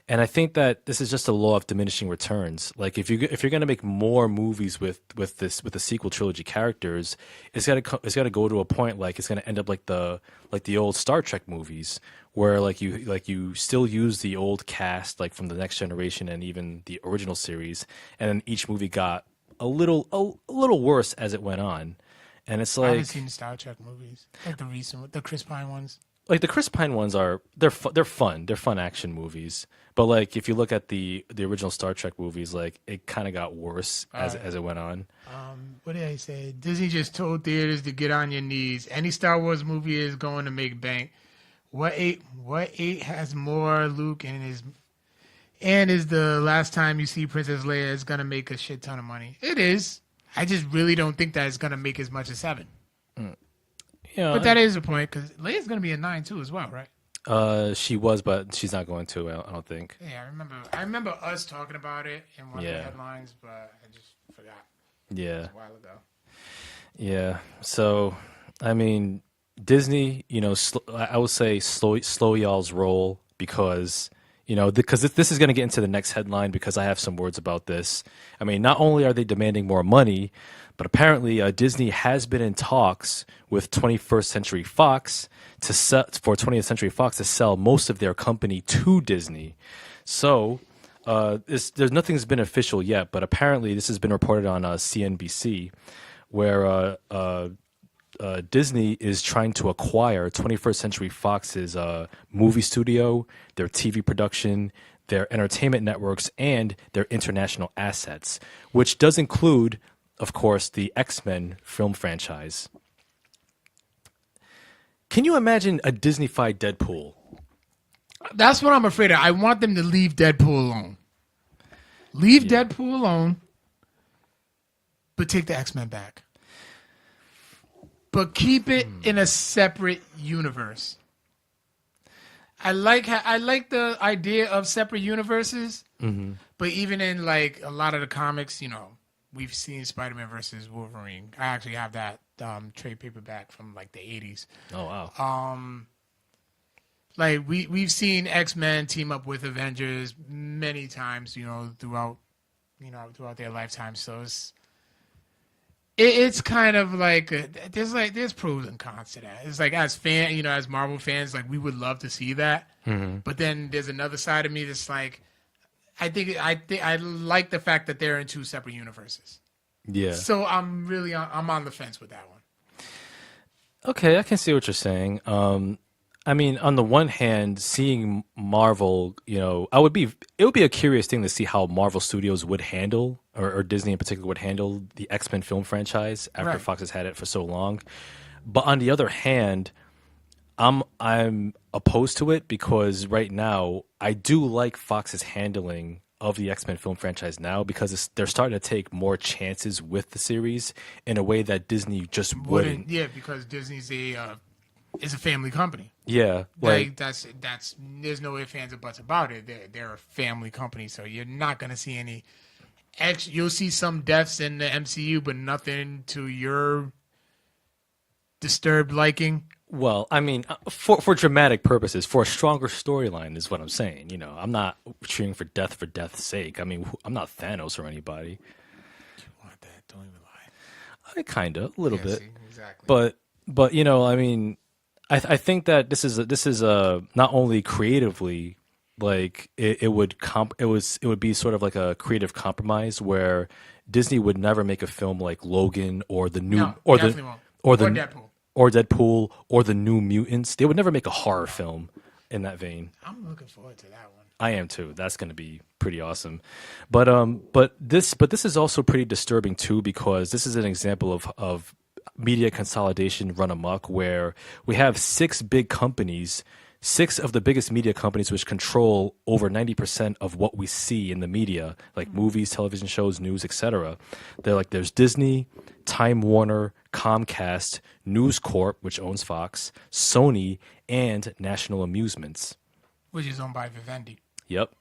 And I think that this is just a law of diminishing returns. Like if you're going to make more movies with the sequel trilogy characters, it's got to go to a point like it's going to end up like the old Star Trek movies where you still use the old cast like from the Next Generation and even the original series, and then each movie got a little worse as it went on. And it's like I haven't seen the Star Trek movies, like the Chris Pine ones. Like the Chris Pine ones they're fun. They're fun action movies. But like if you look at the original Star Trek movies, like it kind of got worse as it went on. What did I say? Disney just told theaters to get on your knees. Any Star Wars movie is going to make bank. What eight has more Luke and is the last time you see Princess Leia is going to make a shit ton of money. It is. I just really don't think that it's going to make as much as 7. Yeah, but that is a point because Leia's going to be a 9 too as well, right? She was, but she's not going to. I don't think. Yeah, I remember us talking about it in one of the headlines, but I just forgot. Yeah. It was a while ago. Yeah. So, I mean, Disney, I would say slow y'all's roll because, because this is going to get into the next headline because I have some words about this. I mean, not only are they demanding more money, but apparently Disney has been in talks with 21st Century Fox for 20th Century Fox to sell most of their company to Disney. So, nothing's been official yet, but apparently this has been reported on CNBC, where Disney is trying to acquire 21st Century Fox's movie studio, their TV production, their entertainment networks, and their international assets, which does include, of course, the X-Men film franchise. Can you imagine a Disney-fied Deadpool? That's what I'm afraid of. I want them to leave Deadpool alone. Leave Deadpool alone, but take the X-Men back. But keep it in a separate universe. I like the idea of separate universes, but even in like a lot of the comics, we've seen Spider-Man versus Wolverine. I actually have that trade paperback from like the 80s. Oh wow. Like we've seen X-Men team up with Avengers many times, throughout their lifetime. So it's kind of like there's pros and cons to that. It's like as Marvel fans, like we would love to see that, but then there's another side of me that's like, I think I like the fact that they're in two separate universes. Yeah. So I'm on the fence with that one. Okay, I can see what you're saying. I mean, on the one hand, seeing Marvel, it would be a curious thing to see how Marvel Studios would handle, or Disney in particular would handle the X-Men film franchise after Fox has had it for so long. But on the other hand, I'm opposed to it because right now I do like Fox's handling of the X-Men film franchise now because they're starting to take more chances with the series in a way that Disney just wouldn't. Yeah, because Disney's is a family company. Yeah, like that's there's no ifs, ands, or buts about it. They're a family company, so you're not gonna see any. You'll see some deaths in the MCU, but nothing to your disturbed liking. Well, I mean, for dramatic purposes, for a stronger storyline is what I'm saying. I'm not cheering for death's sake. I mean, I'm not Thanos or anybody. You want that? Don't even lie. I kind of a little bit, see, exactly. But I mean. I think that this is not only creatively, like it would be sort of like a creative compromise where Disney would never make a film like Logan or the new Deadpool or the New Mutants. They would never make a horror film in that vein. I'm looking forward to that one. I am too. That's going to be pretty awesome. But this is also pretty disturbing too because this is an example of media consolidation run amok where we have six big companies, six of the biggest media companies which control over 90% of what we see in the media, like movies, television shows, news, etc. There's Disney, Time Warner, Comcast, News Corp, which owns Fox, Sony, and National Amusements. Which is owned by Vivendi. Yep.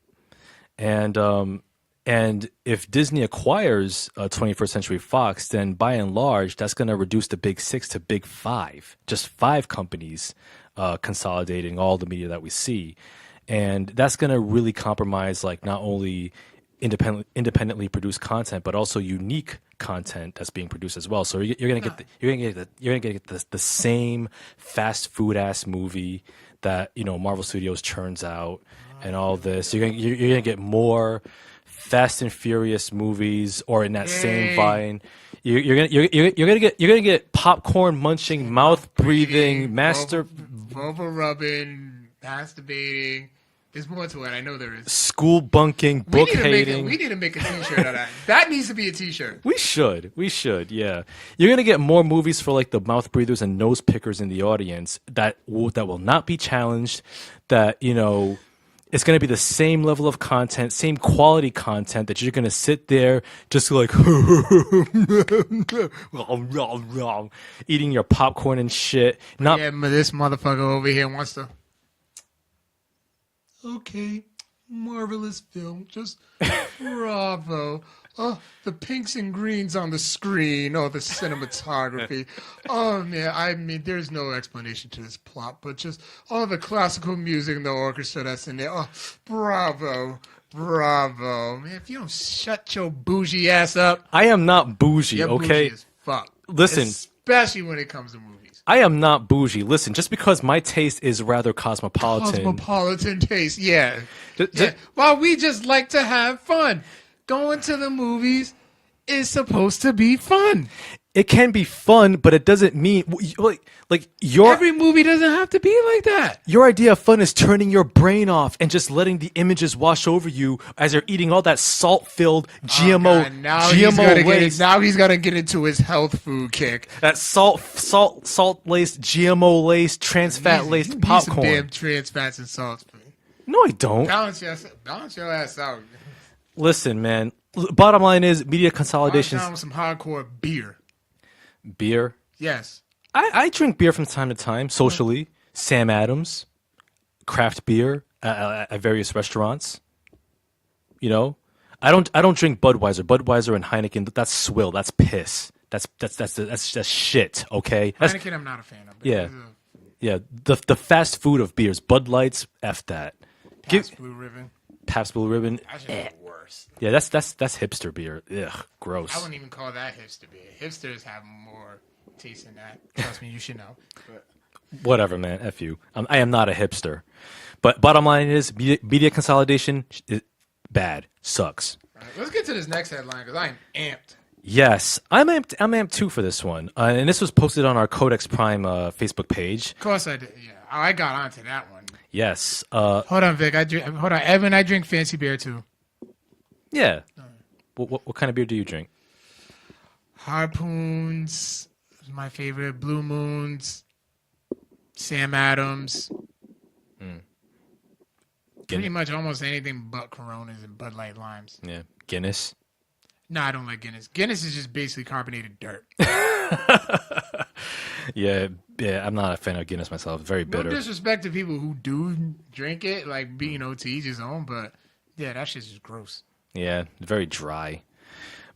And if Disney acquires 21st Century Fox, then by and large, that's going to reduce the big six to big five, just five companies consolidating all the media that we see. And that's going to really compromise like not only independently produced content, but also unique content that's being produced as well. So you're going to get the same fast food ass movie that Marvel Studios churns out and all this. You're going to get more Fast and Furious movies, or in that same vein, you're gonna get popcorn munching, mouth breathing, vulva rubbing, masturbating. There's more to it. I know there is. School bunking, book hating. We need to make a T-shirt of that. That needs to be a T-shirt. We should. Yeah, you're gonna get more movies for like the mouth breathers and nose pickers in the audience that will not be challenged. That it's going to be the same level of content, same quality content that you're going to sit there just like eating your popcorn and shit. But this motherfucker over here wants to. okay, marvelous film, just bravo. Oh, the pinks and greens on the screen. Oh, the cinematography. Oh, man, I mean, there's no explanation to this plot, but just all the classical music and the orchestra that's in there. Oh, bravo. Bravo. Man, if you don't shut your bougie ass up, I am not bougie, you're okay? bougie as fuck. Listen. Especially when it comes to movies. I am not bougie. Listen, just because my taste is rather cosmopolitan. Cosmopolitan taste, yeah. Ju- Well, we just like to have fun. Going to the movies is supposed to be fun. It can be fun, but it doesn't mean like your Every movie doesn't have to be like that. your idea of fun is turning your brain off and just letting the images wash over you as you're eating all that salt-filled GMO God, now he's gonna get into his health food kick. that salt-laced GMO-laced trans fat laced Some popcorn. damn trans fats and salts. No, I don't. Balance your ass out. Listen, man. Bottom line is media I'm consolidations. down with some hardcore beer. Beer. Yes. I drink beer from time to time, socially. Sam Adams, craft beer at various restaurants. You know, I don't drink Budweiser. Budweiser and Heineken, that's swill. That's piss. That's shit. Okay. Heineken, I'm not a fan of. Yeah. Yeah. The fast food of beers. Bud Lights, f that. Pabst Blue Ribbon. Pabst Blue Ribbon. Actually, the worst. Yeah, that's hipster beer. Ugh, gross. I wouldn't even call that hipster beer. Hipsters have more taste in that. Trust me, you should know. But Whatever, man. F you. I am not a hipster. But bottom line is media consolidation is bad. Sucks. right, let's get to this next headline because I'm amped. Yes, I'm amped too for this one, and this was posted on our Codex Prime Facebook page. Of course I did. Yeah, I got onto that one. Yes, Hold on, Vic. Hold on, Evan. I drink fancy beer too. yeah. What kind of beer do you drink? Harpoons is my favorite. Blue Moons. Sam Adams. Pretty much almost anything but Coronas and Bud Light Limes. Yeah, Guinness. No, I don't like Guinness. Guinness is just basically carbonated dirt. Yeah, I'm not a fan of Guinness myself. Very No bitter. disrespect to people who do drink it, like, to each his own, but yeah, that shit's just gross. Yeah, very dry.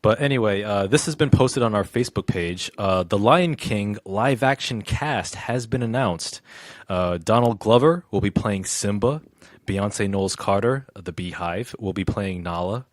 But anyway, this has been posted on our Facebook page. The Lion King live action cast has been announced. Donald Glover will be playing Simba. Beyonce Knowles Carter, the Beehive, will be playing Nala.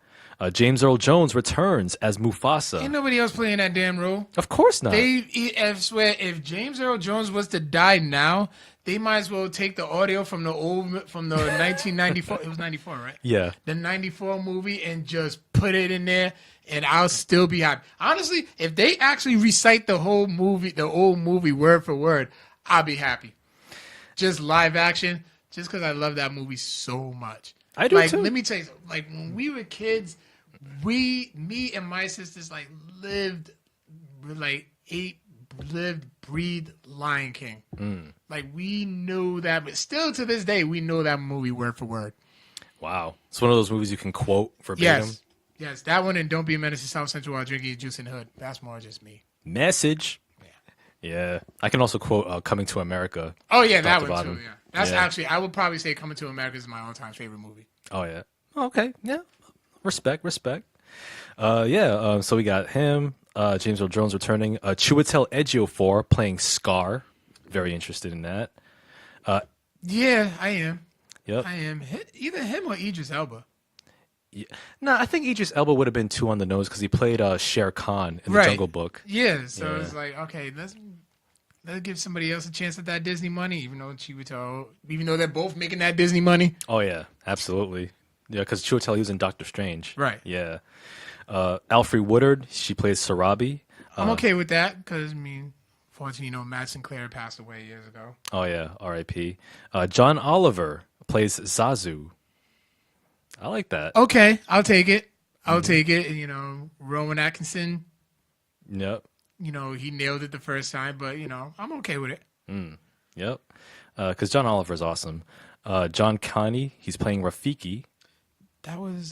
James Earl Jones returns as Mufasa. Ain't nobody else playing that damn role. Of course not. I swear, if James Earl Jones was to die now, they might as well take the audio from the 1994. It was 94, right? Yeah. The 94 movie and just put it in there, and I'll still be happy. Honestly, if they actually recite the whole movie, the old movie word for word, I'll be happy. Just live action, just because I love that movie so much. I do like, too. Let me tell you, like when we were kids, me and my sisters lived, breathed Lion King. Like we knew that, but still to this day, we know that movie word for word. Wow. It's one of those movies you can quote verbatim. Yes, that one and Don't Be a Menace to South Central while drinking your juice in the hood. That's more just me. Message. Yeah. I can also quote Coming to America. Oh yeah, that top to one bottom. too. Yeah, that's Yeah. actually I would probably say Coming to America is my all-time favorite movie. Oh, yeah. Okay. Yeah. Respect. So we got him, James Earl Jones returning, Chiwetel Ejiofor playing Scar. Very interested in that. Yeah, I am. Yep. I am. Either him or Idris Elba. Yeah. No, I think Idris Elba would have been too on the nose because he played Shere Khan in the Right. Jungle Book. Yeah, so Yeah. it's like, okay, let's give somebody else a chance at that Disney money, even though they're both making that Disney money. Oh, yeah. Absolutely. Yeah, because Chiwetel, he was in Doctor Strange. Right. Yeah. Alfre Woodard, she plays Sarabi. I'm okay with that because, fortunately, Matt Sinclair passed away years ago. Oh, yeah. R.I.P. John Oliver plays Zazu. I like that. Okay, I'll take it. I'll take it. Rowan Atkinson, Yep. he nailed it the first time, but, I'm okay with it. Yep. Because John Oliver is awesome. John Connie, he's playing Rafiki. That was,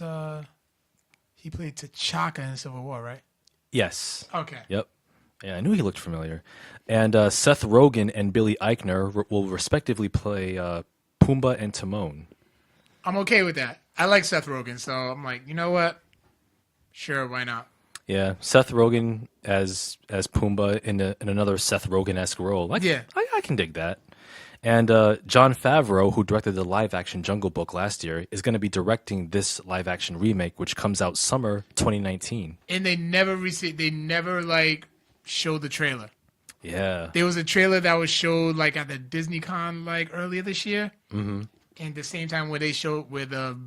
he played T'Chaka in Civil War, right? Yes. Okay. Yep. Yeah, I knew he looked familiar. And Seth Rogen and Billy Eichner will respectively play Pumbaa and Timon. I'm okay with that. I like Seth Rogen, so I'm like, you know what? Sure, why not? Yeah, Seth Rogen as Pumbaa in another Seth Rogen-esque role. Yeah. I can dig that. And Jon Favreau, who directed the live-action Jungle Book last year, is going to be directing this live-action remake, which comes out summer 2019. And they never like showed the trailer. Yeah. There was a trailer that was showed like at the Disney Con like earlier this year. Mm-hmm. And the same time where they showed with a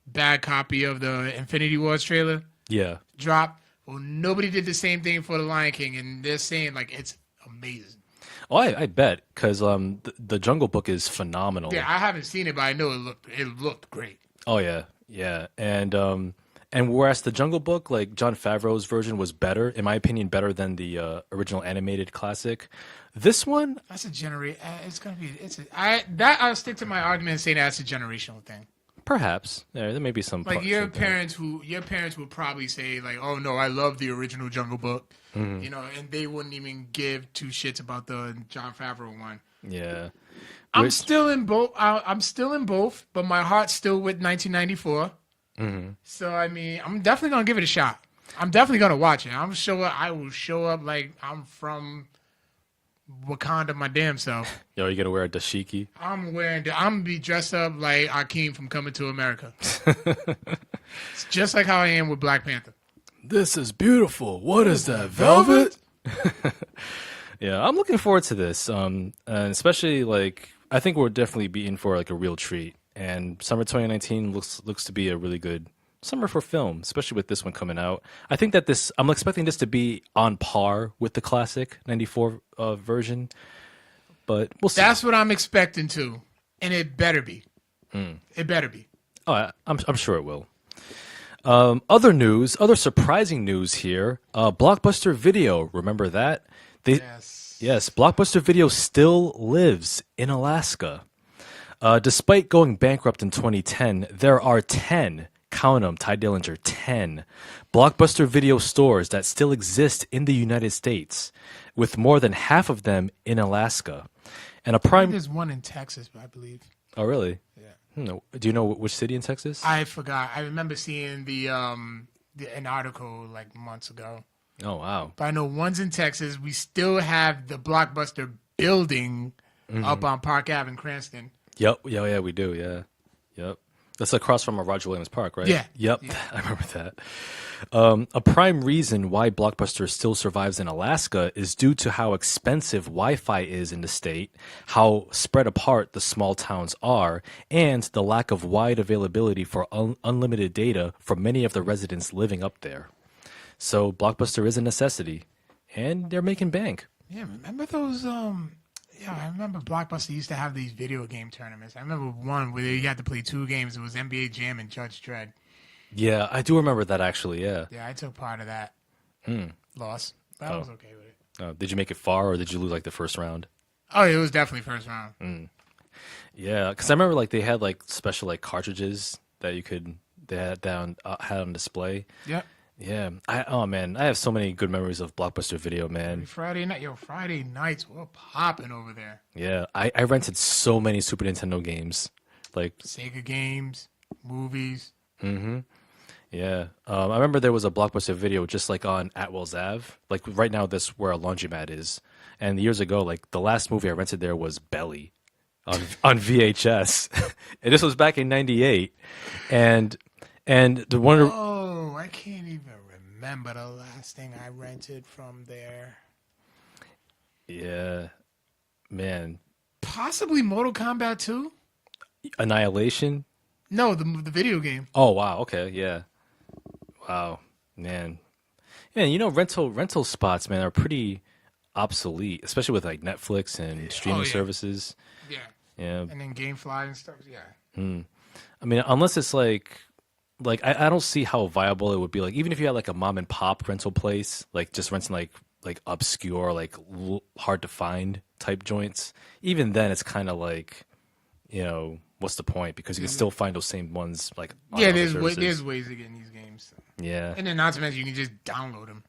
bad copy of the Infinity Wars trailer. Yeah. Dropped. Well, nobody did the same thing for the Lion King, and they're saying like it's amazing. Oh, I bet, because the Jungle Book is phenomenal. Yeah, I haven't seen it, but I know it looked great. Oh yeah, yeah, and whereas the Jungle Book, like Jon Favreau's version, was better, in my opinion, better than the original animated classic. This one, That's a It's gonna be. I'll stick to my argument and say that's a generational thing. perhaps there may be some Like your parents would probably say like, "Oh no, I love the original Jungle Book," Mm-hmm. you know, and they wouldn't even give two shits about the Jon Favreau one. Yeah, I'm still in both. I'm still in both, but my heart's still with 1994. Mm-hmm. So I mean, I'm definitely gonna give it a shot. I'm definitely gonna watch it. I will show up like I'm from Wakanda my damn self. Yo, you gonna wear a dashiki? I'm gonna be dressed up like Akeem from Coming to America. It's just like how I am with Black Panther. This is beautiful. What is that, velvet? Yeah, I'm looking forward to this. And especially like I think we'll definitely be in for like a real treat. And summer 2019 looks to be a really good summer for film, especially with this one coming out. I think that I'm expecting this to be on par with the classic '94 version, but we'll see. That's what I'm expecting too, and it better be. It better be. Oh, I'm sure it will. Other surprising news here. Blockbuster Video, remember that? Yes, Blockbuster Video still lives in Alaska. Despite going bankrupt in 2010, there are 10, count them, Ty Dillinger, 10 Blockbuster Video stores that still exist in the United States, with more than half of them in Alaska. And There's one in Texas, I believe. Oh, really? Yeah. No. Do you know which city in Texas? I forgot. I remember seeing an article like months ago. Oh, wow. But I know one's in Texas. We still have the Blockbuster building up on Park Ave in Cranston. Yep. Yeah, we do. Yeah. Yep. That's across from Roger Williams Park, right? Yeah. Yep. Yeah. I remember that. A prime reason why Blockbuster still survives in Alaska is due to how expensive Wi-Fi is in the state, how spread apart the small towns are, and the lack of wide availability for unlimited data for many of the residents living up there. So Blockbuster is a necessity, and they're making bank. Yeah, remember those? Yeah, I remember Blockbuster used to have these video game tournaments. I remember one where you had to play two games. It was NBA Jam and Judge Dredd. Yeah, I do remember that actually. Yeah. Yeah, I took part of that. Lost, but I was okay with it. Did you make it far, or did you lose like the first round? Oh, it was definitely first round. Yeah, because I remember like they had like special like cartridges that they had had on display. Yep. Yeah. I have so many good memories of Blockbuster Video, man. Friday nights were popping over there. Yeah, I rented so many Super Nintendo games, like Sega games, movies. Yeah, I remember there was a Blockbuster Video just like on Atwell's Ave, like right now that's where a laundromat is. And years ago, like the last movie I rented there was Belly, on VHS, and this was back in '98, and the one. Oh, I can't even remember the last thing I rented from there. Yeah, man. Possibly Mortal Kombat 2? Annihilation? No, the video game. Oh wow, okay, yeah. Wow, man. Yeah, you know rental spots, man, are pretty obsolete, especially with like Netflix and streaming services. Yeah. Yeah. And then GameFly and stuff. Yeah. I mean, unless it's like I don't see how viable it would be. Like even if you had like a mom and pop rental place, like just renting like obscure, like hard to find type joints. Even then, it's kind of like, you know, what's the point? Because you can still find those same ones. Like on other there's services. ways to get in these games. So. Yeah. And then not to mention you can just download them.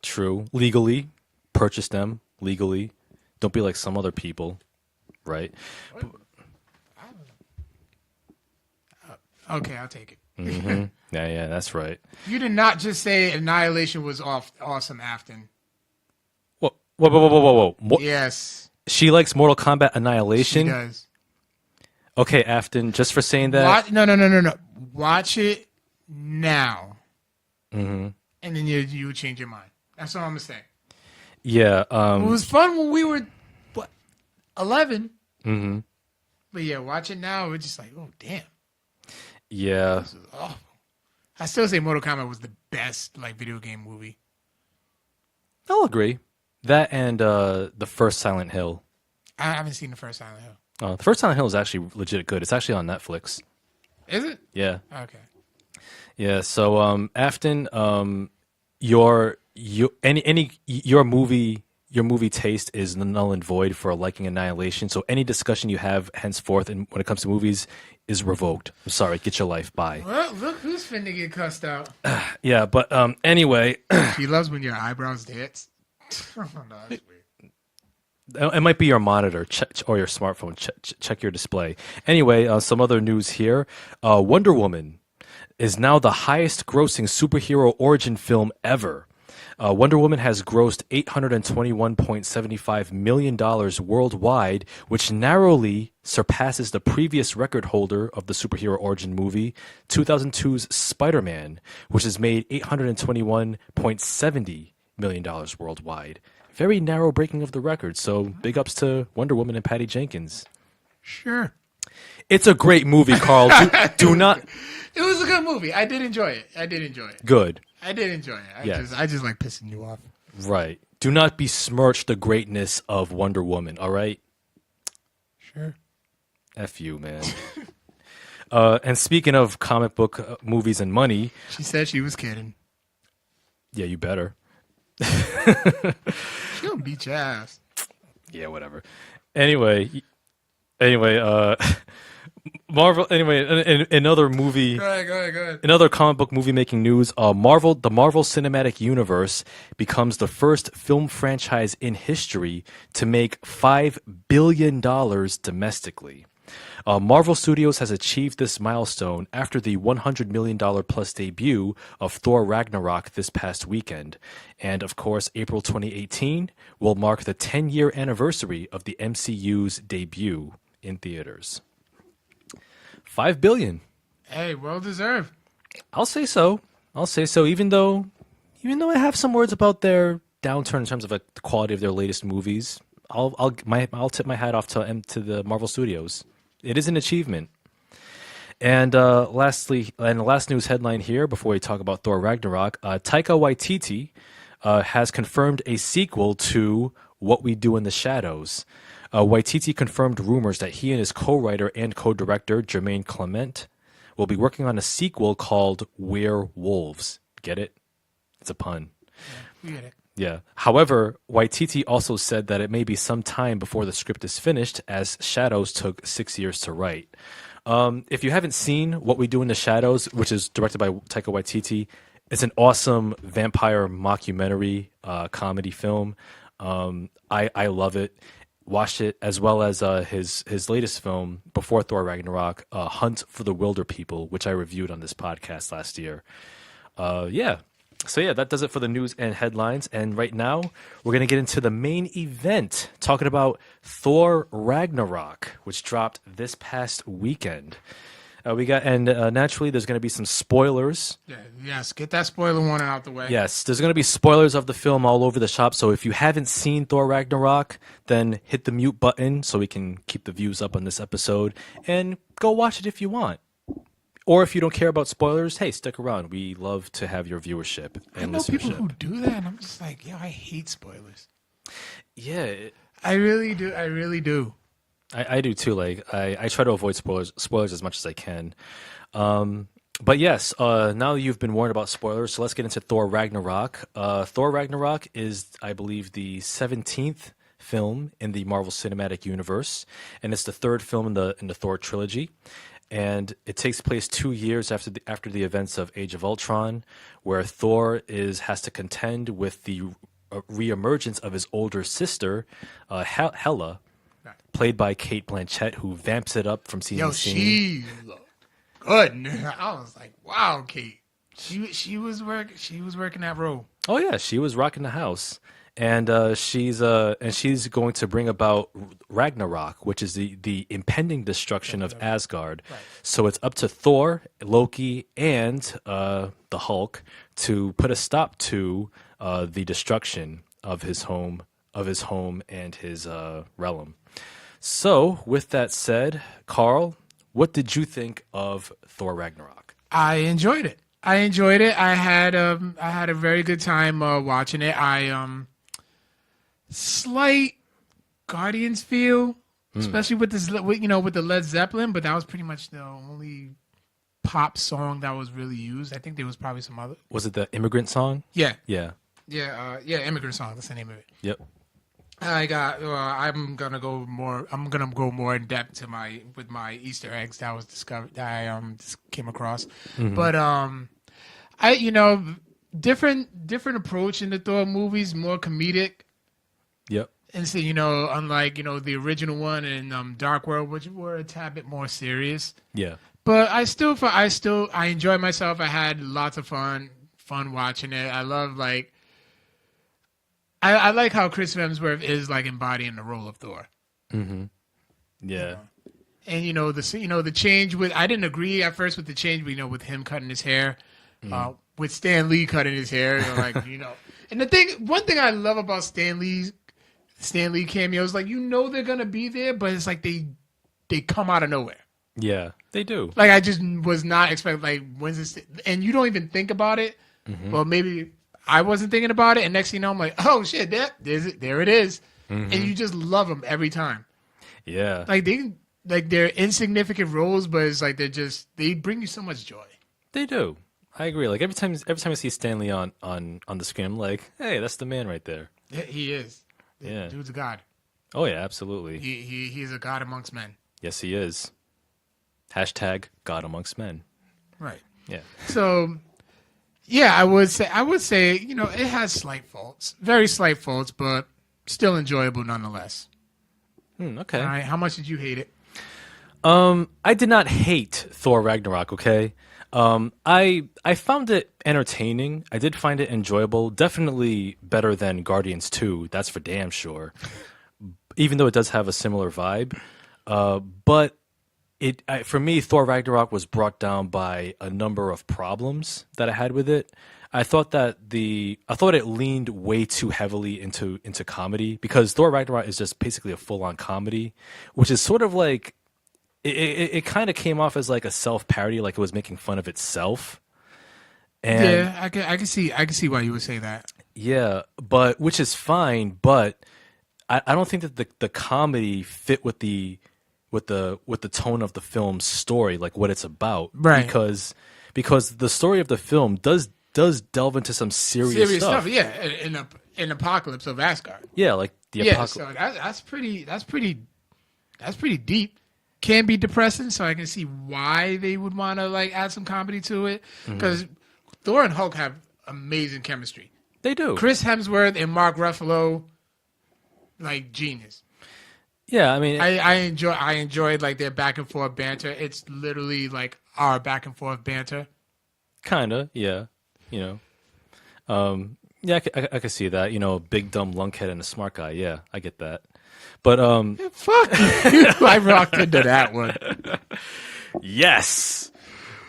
True. Legally, purchase them legally. Don't be like some other people, right? Okay, I'll take it. Yeah, that's right. You did not just say Annihilation was awesome, Afton. Whoa. Yes, She likes Mortal Kombat she Annihilation. does. Okay, Afton, just for saying that. No. Watch it now, and then you would change your mind. That's all I'm gonna say. Yeah. It was fun when we were 11. Mm-hmm. But yeah, watch it now. We're just like, oh damn. Yeah. This is awful. I still say Mortal Kombat was the best like video game movie. I'll agree. That and the first Silent Hill. I haven't seen the first Silent Hill. The first Silent Hill is actually legit good. It's actually on Netflix. Is it? Yeah. Okay. Yeah. So, Afton, your movie taste is null and void for liking Annihilation. So any discussion you have henceforth when it comes to movies is revoked. I'm sorry. Get your life. Bye. Well, look who's finna get cussed out. Yeah. But anyway, She loves when your eyebrows dance. No, that's weird. it might be your monitor or your smartphone. Check your display. Anyway, some other news here. Wonder Woman is now the highest grossing superhero origin film ever. Wonder Woman has grossed $821.75 million worldwide, which narrowly surpasses the previous record holder of the superhero origin movie, 2002's Spider-Man, which has made $821.70 million worldwide. Very narrow breaking of the record, so big ups to Wonder Woman and Patty Jenkins. Sure. It's a great movie, Carl. Do not... It was a good movie. I did enjoy it. Good. I did enjoy it. I just like pissing you off. Right. Do not besmirch the greatness of Wonder Woman, all right? Sure. F you, man. And speaking of comic book movies and money... She said she was kidding. Yeah, you better. She gonna beat your ass. Yeah, whatever. Anyway, Marvel. Anyway, another movie. Go ahead. Another comic book movie making news. The Marvel Cinematic Universe becomes the first film franchise in history to make $5 billion domestically. Marvel Studios has achieved this milestone after the $100 million plus debut of Thor Ragnarok this past weekend. And of course, April 2018 will mark the 10-year anniversary of the MCU's debut in theaters. $5 billion. Hey, well deserved. I'll say so. Even though I have some words about their downturn in terms of the quality of their latest movies, I'll tip my hat off to the Marvel Studios. It is an achievement. And lastly, and the last news headline here before we talk about Thor Ragnarok, Taika Waititi has confirmed a sequel to What We Do in the Shadows. Waititi confirmed rumors that he and his co-writer and co-director, Jermaine Clement, will be working on a sequel called We're Wolves. Get it? It's a pun. We get it. Yeah. However, Waititi also said that it may be some time before the script is finished, as Shadows took 6 years to write. If you haven't seen What We Do in the Shadows, which is directed by Taika Waititi, it's an awesome vampire mockumentary comedy film. I love it. Watched it, as well as his latest film before Thor Ragnarok, Hunt for the Wilder People, which I reviewed on this podcast last year. So that does it for the news and headlines. And right now, we're going to get into the main event, talking about Thor Ragnarok, which dropped this past weekend. Naturally, there's going to be some spoilers. Yeah, yes, get that spoiler one out the way. Yes, there's going to be spoilers of the film all over the shop. So if you haven't seen Thor Ragnarok, then hit the mute button so we can keep the views up on this episode. And go watch it if you want. Or if you don't care about spoilers, hey, stick around. We love to have your viewership and I know listenership. people who do that, and I'm just like, I hate spoilers. Yeah. I really do. I do too. Like I try to avoid spoilers as much as I can. But yes, now that you've been warned about spoilers, so let's get into Thor Ragnarok. Thor Ragnarok is, I believe, the 17th film in the Marvel Cinematic Universe, and it's the third film in the Thor trilogy. And it takes place 2 years after the events of Age of Ultron, where Thor has to contend with the reemergence of his older sister, Hela, played by Cate Blanchett, who vamps it up from scene to scene. She's good. I was like, wow, Kate. She was working that role. Oh yeah, she was rocking the house, and she's going to bring about Ragnarok, which is the impending destruction of Asgard. Right. So it's up to Thor, Loki, and the Hulk to put a stop to the destruction of his home, and his realm. So, with that said, Carl, what did you think of Thor Ragnarok? I enjoyed it. I had a very good time watching it. Slight Guardians feel, especially with this, with the Led Zeppelin, but that was pretty much the only pop song that was really used. I think there was probably some other. Was it the Immigrant Song? Yeah, Yeah. Immigrant Song. That's the name of it. Yep. I'm gonna go more in depth with my Easter eggs that was discovered that I just came across, but different approach in the Thor movies, more comedic, Yep. and so unlike the original one and Dark World, which were a tad bit more serious. Yeah. But I enjoyed myself. I had lots of fun watching it. I love I like how Chris Hemsworth is embodying the role of Thor. Mm-hmm. Yeah. And the change with, I didn't agree at first with the change, but with him cutting his hair, with Stan Lee cutting his hair, And one thing I love about Stan Lee cameos, they're gonna be there, but it's like they come out of nowhere. Yeah, they do. I just was not expecting when's this, and you don't even think about it. Mm-hmm. Well, maybe I wasn't thinking about it, and next thing you know, I'm like, oh shit, there it is, and you just love them every time. Yeah. They're insignificant roles, but it's they bring you so much joy. They do. I agree. Every time I see Stanley on the screen, I'm like, hey, that's the man right there. Yeah, he is. Yeah. Dude's a god. Oh yeah, absolutely. He's a god amongst men. Yes, he is. Hashtag God amongst men. Right. Yeah. So, yeah, I would say it has slight faults, very slight faults, but still enjoyable nonetheless. Okay. All right. How much did you hate it? I did not hate Thor Ragnarok, okay? I found it entertaining. I did find it enjoyable. Definitely better than Guardians 2, that's for damn sure. Even though it does have a similar vibe. But for me, Thor Ragnarok was brought down by a number of problems that I had with it. I thought it leaned way too heavily into comedy, because Thor Ragnarok is just basically a full-on comedy, which is sort of like it kind of came off as a self-parody, like it was making fun of itself. And yeah, I can see why you would say that. Yeah, but which is fine, but I don't think that the comedy fit with the tone of the film's story, like what it's about. Right. Because the story of the film does delve into some serious stuff. Yeah, in Apocalypse of Asgard. Yeah, like the apocalypse. So that's pretty deep. Can be depressing, so I can see why they would want to add some comedy to it. Because Thor and Hulk have amazing chemistry. They do. Chris Hemsworth and Mark Ruffalo, genius. Yeah, I mean, I enjoyed their back and forth banter. It's literally our back and forth banter. Kinda, yeah. Yeah, I could see that. Big dumb lunkhead and a smart guy. Yeah, I get that. But fuck you. I rocked into that one. Yes.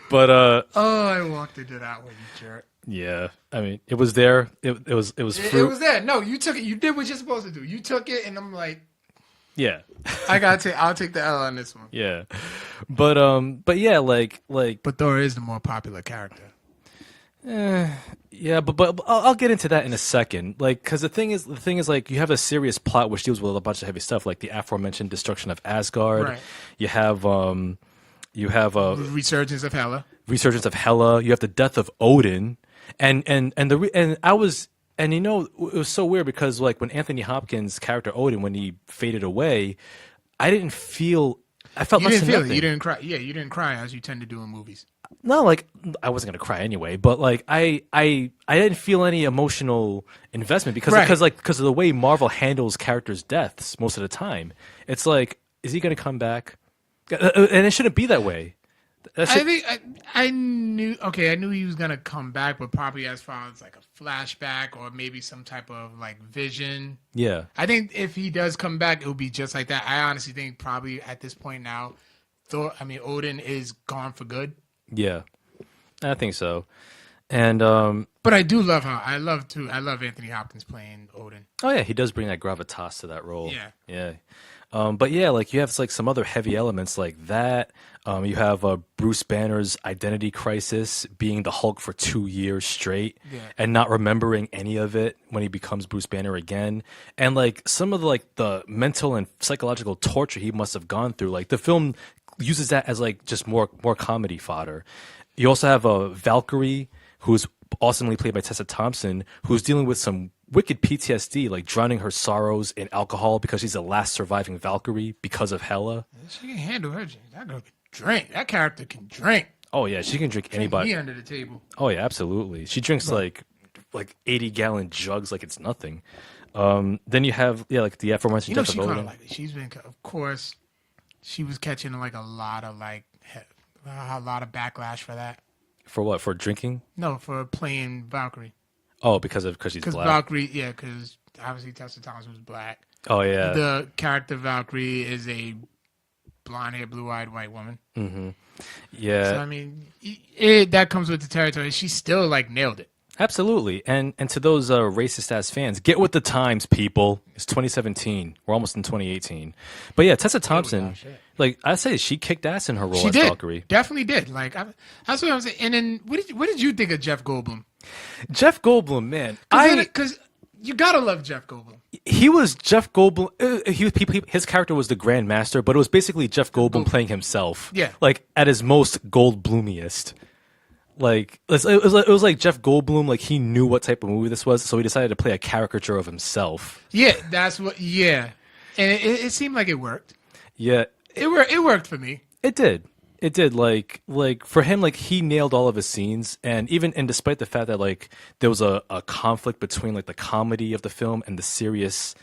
But I walked into that one, you jerk. Yeah, I mean, it was there. It was fruit. It was there. No, you took it. You did what you're supposed to do. You took it, and I'm like, yeah. I'll take the L on this one. Yeah, but yeah, But Thor is the more popular character. Yeah, but I'll get into that in a second. Because the thing is, you have a serious plot which deals with a bunch of heavy stuff, like the aforementioned destruction of Asgard. Right. You have Resurgence of Hela. You have the death of Odin, and it was so weird because when Anthony Hopkins' character Odin, when he faded away, I didn't feel. I felt you less didn't than feel nothing. it. You didn't cry. Yeah, you didn't cry as you tend to do in movies. No, I wasn't gonna cry anyway, but I didn't feel any emotional investment because of the way Marvel handles characters' deaths most of the time. It's is he gonna come back? And it shouldn't be that way. That's I it. think I knew. Okay, I knew he was gonna come back, but probably as far as like a flashback or maybe some type of like vision. Yeah, I think if he does come back, it'll be just like that. I honestly think probably at this point now, Odin is gone for good. yeah, I think so. And But I do love how I love Anthony Hopkins playing Odin. oh yeah, he does bring that gravitas to that role. Yeah. Yeah. But yeah, like you have like some other heavy elements like that. You have Bruce Banner's identity crisis, being the Hulk for 2 years straight, Yeah. and not remembering any of it when he becomes Bruce Banner again, and like some of the, like the mental and psychological torture he must have gone through. Like the film uses that as like just more comedy fodder. You also have a Valkyrie who's awesomely played by Tessa Thompson, who's dealing with some wicked PTSD, like drowning her sorrows in alcohol because she's the last surviving Valkyrie because of Hela. She can handle her. That girl can drink. That character can drink. Oh yeah, she can drink anybody. Me under the table. Oh yeah, absolutely. She drinks like 80-gallon jugs like it's nothing. Then you have like the aforementioned death She of kind Odin. of like it. She's been, of course, she was catching like a lot of backlash for that. For what? For drinking? No, for playing Valkyrie. Oh, because she's Because black. Valkyrie, yeah, because obviously Tessa Thompson was black. Oh yeah. The character Valkyrie is a blonde-haired, blue-eyed white woman. Yeah. So I mean, that comes with the territory. She still like nailed it. Absolutely. And to those racist ass fans, get with the times, people. It's 2017. We're almost in 2018. But yeah, Tessa Thompson, shit. like I say, she kicked ass in her role She as did, Valkyrie. definitely did. Like that's what I'm saying. And then what did you think of Jeff Goldblum? Jeff Goldblum, man. Because you gotta love Jeff Goldblum. He was Jeff Goldblum. His character was the Grand Master, but it was basically Jeff Goldblum playing himself. Yeah. Like at his most Goldblumiest. Like it was like Jeff Goldblum, like he knew what type of movie this was, so he decided to play a caricature of himself. Yeah, that's what. Yeah, and it seemed like it worked. Yeah, It worked for me. it did. It did. Like for him, like he nailed all of his scenes, and despite the fact that like there was a conflict between like the comedy of the film and the serious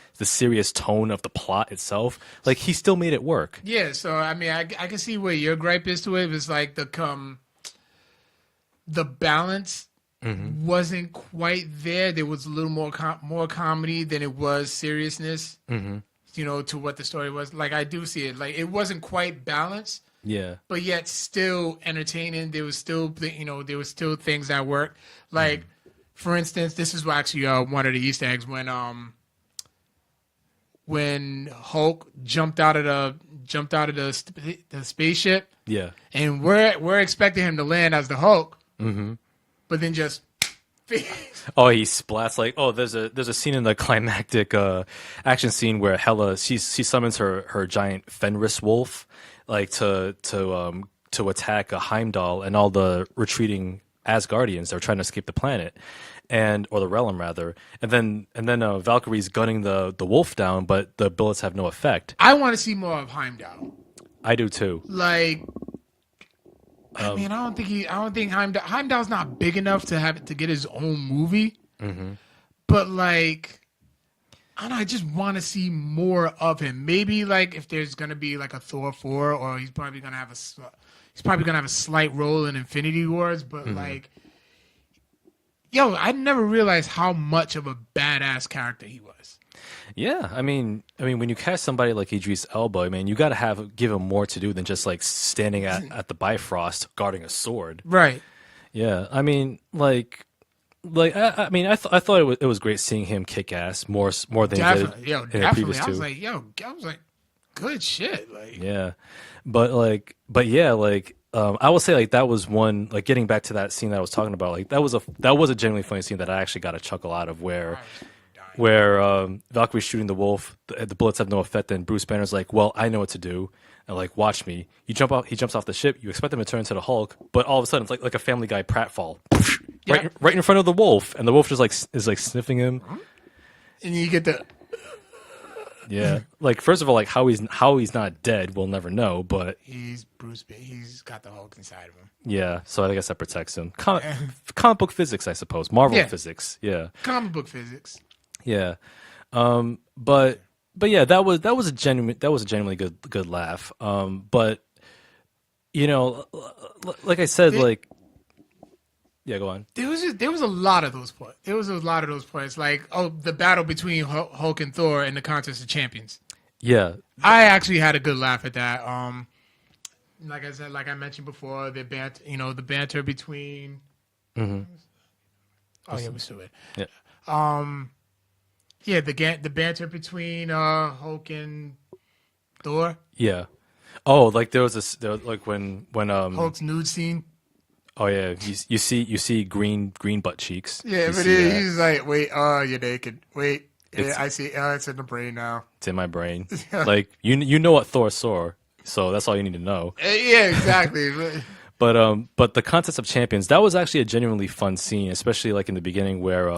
tone of the plot itself, like he still made it work. Yeah, so I mean, I can see where your gripe is to it. It's like the balance wasn't quite there. There was a little more comedy than it was seriousness. To what the story was. Like I do see it. Like it wasn't quite balanced. Yeah. But yet still entertaining. There was still there was still things that worked. Like for instance, this is actually one of the Easter eggs when Hulk jumped out of the spaceship. Yeah. And we're expecting him to land as the Hulk. But then just Oh, he splats like there's a scene in the climactic action scene where Hela she summons her giant Fenris wolf like to attack a Heimdall and all the retreating Asgardians that are trying to escape the planet or the realm rather, and then Valkyrie's gunning the wolf down, but the bullets have no effect. I want to see more of Heimdall. I do too. Like, I mean, I don't think Heimdall's not big enough to get his own movie. But like, I don't know, I just want to see more of him. Maybe like if there's gonna be like a Thor 4, or he's probably gonna have a slight role in Infinity Wars. But like, yo, I never realized how much of a badass character he was. Yeah, I mean, when you cast somebody like Idris Elba, I mean, you got to give him more to do than just like standing at the Bifrost guarding a sword. Right. Yeah, I mean, I thought it was great seeing him kick ass more than Definitely. he did Yo, in the definitely. previous I two. was like, good shit. Like, Yeah, but yeah, like I will say like that was one, like getting back to that scene that I was talking about, like that was a genuinely funny scene that I actually got a chuckle out of where Valkyrie's shooting the wolf, the bullets have no effect, and Bruce Banner's like, well, I know what to do, and like, watch me. He jumps off the ship, you expect him to turn into the Hulk, but all of a sudden it's like a Family Guy pratfall. Right in front of the wolf, and the wolf just like is like sniffing him. and you get the Yeah, like first of all, like how he's not dead, we'll never know. But he's He's got the Hulk inside of him. yeah, so I guess that protects him. Comic book physics, I suppose. Marvel Yeah. physics. Yeah, Comic book physics. yeah. But yeah, that was a genuinely good laugh. But You know, like I said, They- like yeah, go on. There was a lot of those points. There was a lot of those points, like the battle between Hulk and Thor in the Contest of Champions. Yeah, I actually had a good laugh at that. Like I said, like I mentioned before, the banter between. hmm Oh yeah, we still it. yeah, Yeah, the banter between Hulk and Thor. yeah. Oh, like there was like when Hulk's nude scene. oh yeah, you see green butt cheeks. Yeah, You but see that. he's like, wait, you're naked. Wait, It's- I see. It's in the brain now. It's in my brain. Like you know what Thor saw, so that's all you need to know. Yeah, exactly. But the Contest of Champions, that was actually a genuinely fun scene, especially like in the beginning where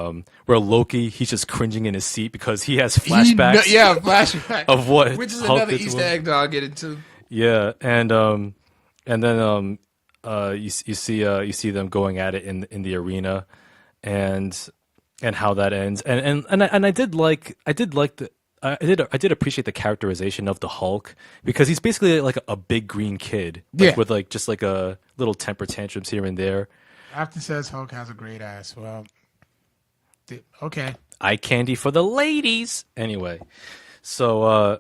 Loki, he's just cringing in his seat because he has flashbacks Yeah, flashback. of what Which is Hulk another did to Easter him. egg that I'll get into. Yeah, and then you see them going at it in the arena, and how that ends, and I did appreciate the characterization of the Hulk because he's basically like a big green kid, like, Yeah. with like just like a little temper tantrums here and there. Afton says Hulk has a great ass. Well, okay. Eye candy for the ladies. Anyway, so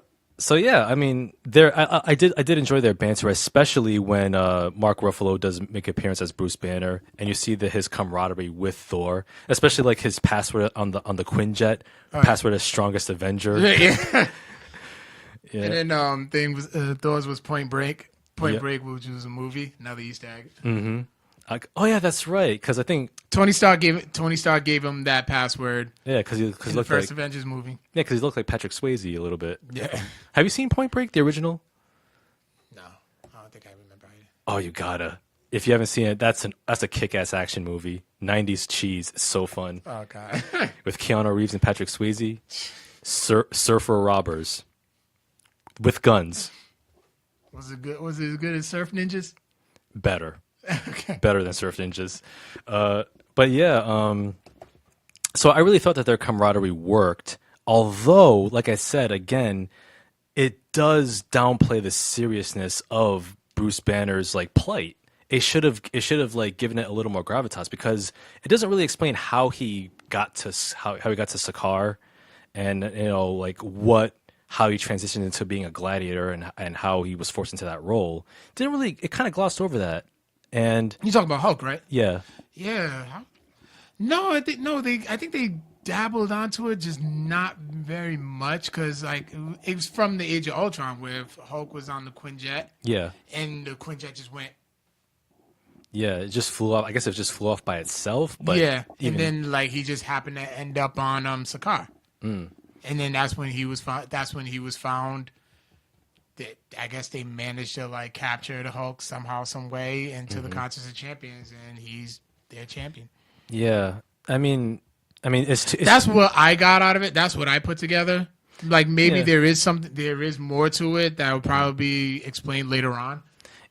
yeah, I mean, I did enjoy their banter, especially when Mark Ruffalo does make an appearance as Bruce Banner, and you see his camaraderie with Thor, especially like his password on the Quinjet, password as strongest Avenger. Yeah. Yeah. And then Thor's was Point Break. Point Yeah. Break, which was a movie, another Easter egg. Oh yeah, that's right. Because I think Tony Stark gave him that password yeah, because he in the looked first like Avengers movie. yeah, because he looked like Patrick Swayze a little bit. Yeah. Have you seen Point Break, the original? No, I don't think I remember either. Oh, you gotta. If you haven't seen it, that's a kick-ass action movie. 90s cheese. It's so fun. Oh god. With Keanu Reeves and Patrick Swayze. Surfer robbers. With guns. Was it good? Was it as good as Surf Ninjas? Better. Okay. Better than Surf Ninjas. But yeah, so I really thought that their camaraderie worked. Although, like I said, again, it does downplay the seriousness of Bruce Banner's like plight. It should have like given it a little more gravitas because it doesn't really explain how he got to how he got to Sakaar, and like how he transitioned into being a gladiator and how he was forced into that role. It kind of glossed over that. And You talking about Hulk, right? yeah, Yeah. No, I think they dabbled onto it, just not very much, because like it was from the Age of Ultron where Hulk was on the Quinjet yeah, and the Quinjet just went. yeah, it just flew off. I guess it just flew off by itself. But Yeah, even, and then like he just happened to end up on Sakaar, and then that's when he was found. That's when he was found. That I guess they managed to like capture the Hulk somehow, some way into the Contest of Champions, and he's their champion. yeah, I mean, it's That's what I got out of it. That's what I put together. Like maybe Yeah. there is more to it that will probably be explained later on.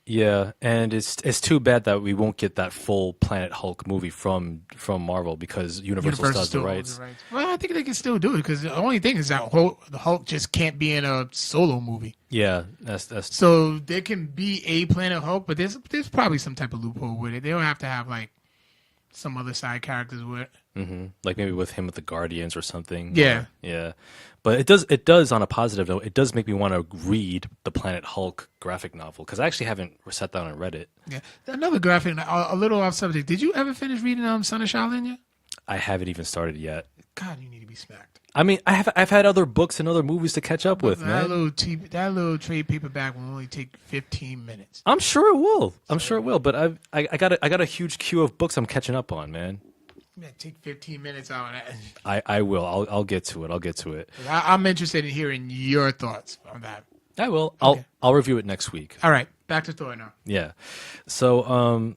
yeah, and it's too bad that we won't get that full Planet Hulk movie from Marvel because Universal still has the still rights. owns the rights. Well, I think they can still do it because the only thing is that the Hulk just can't be in a solo movie. Yeah, that's So there can be a Planet Hulk, but there's probably some type of loophole with it. They'll have to have like some other side characters with it. like maybe with him with the Guardians or something. Yeah. Yeah. But it does on a positive note, it does make me want to read the Planet Hulk graphic novel because I actually haven't sat down and read it. Yeah. Another graphic, a little off subject. Did you ever finish reading Son of Shaolin yet? I haven't even started yet. God, you need to be smacked. I mean, I've had other books and other movies to catch up with, That man. little trade paperback will only take 15 minutes. I'm sure it will. I'm sure it will. But I got a huge queue of books I'm catching up on, man. Man, take 15 minutes out. I will. I'll get to it. I'll get to it. I'm interested in hearing your thoughts on that. I will. Okay. I'll review it next week. All right, back to Thor now. Yeah. So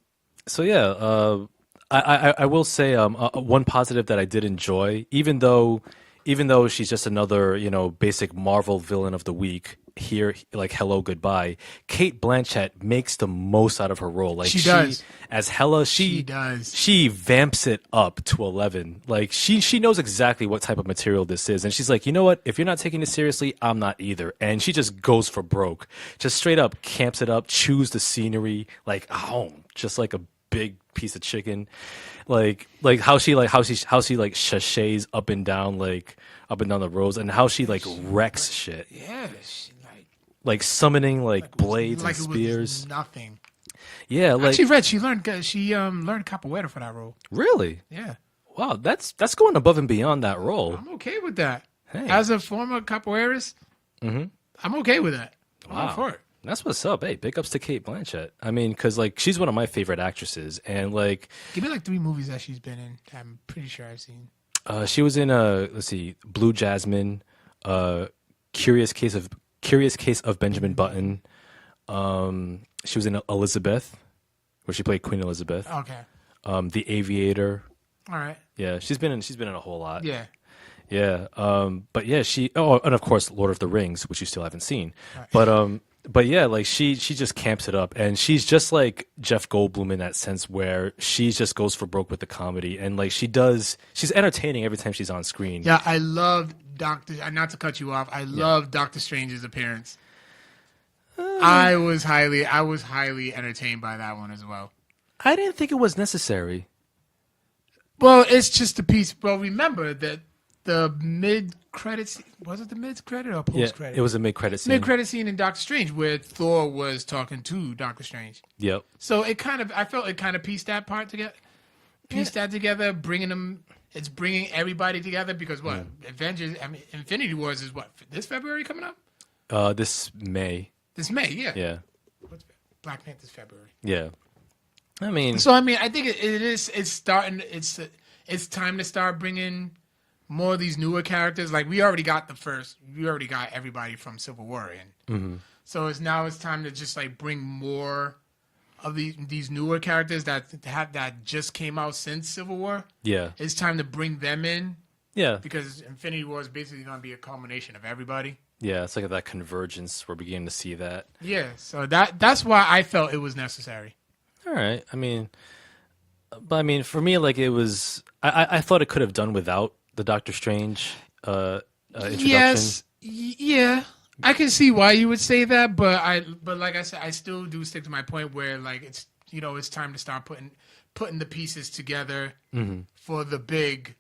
yeah. I will say one positive that I did enjoy, even though she's just another basic Marvel villain of the week. hear like hello goodbye, Kate Blanchett makes the most out of her role. Like She does. as Hela, She does. she vamps it up to 11. Like she knows exactly what type of material this is, and she's like, you know what? If you're not taking this seriously, I'm not either. And she just goes for broke, just straight up camps it up, chews the scenery, like just like a big piece of chicken. Like how she like sashays up and down the roads, and how she like wrecks shit. Yeah, Like summoning like blades like and it was spears. nothing. Yeah, like She read. She learned capoeira for that role. really. Yeah, Wow, that's going above and beyond that role. I'm okay with that. Hey. As a former capoeirist, I'm okay with that. I'm all Wow. for it. That's what's up. Hey, big ups to Kate Blanchett. I mean, because like she's one of my favorite actresses, and like Give me like 3 movies that she's been in. I'm pretty sure I've seen. she was in let's see, Blue Jasmine, Curious Case of Benjamin Button. She was in Elizabeth, where she played Queen Elizabeth. Okay. The Aviator. All right. Yeah, she's been in a whole lot. Yeah. Yeah. But yeah, and of course Lord of the Rings, which you still haven't seen. Right. But yeah, like she just camps it up, and she's just like Jeff Goldblum in that sense, where she just goes for broke with the comedy, and like she's entertaining every time she's on screen. Yeah, I love Doctor. Not to cut you off, I love Doctor Strange's appearance. I was highly entertained by that one as well. I didn't think it was necessary. Well, it's just a piece. Well, remember that the mid credits, was it the mid credit or post credit? It was a mid-credit scene. Mid credit scene in Doctor Strange where Thor was talking to Doctor Strange. Yep. So I felt it kind of pieced that part together. That together, it's bringing everybody together because what? Infinity Wars is what? This February coming up? This May. This May, yeah. Yeah. Black Panther's February. Yeah. I mean, I think it's starting. It's time to start bringing more of these newer characters. Like we already got everybody from Civil War in. So it's time to just like bring more of these newer characters that just came out since Civil War. yeah. It's time to bring them in Yeah. because Infinity War is basically going to be a culmination of everybody. Yeah, it's like that convergence. We're beginning to see that. Yeah, so that's why I felt it was necessary. All right. I mean, for me, like it was. I thought it could have done without the Doctor Strange introduction. Yes, yeah, I can see why you would say that, but like I said, I still do stick to my point where like it's time to start putting the pieces together for the big,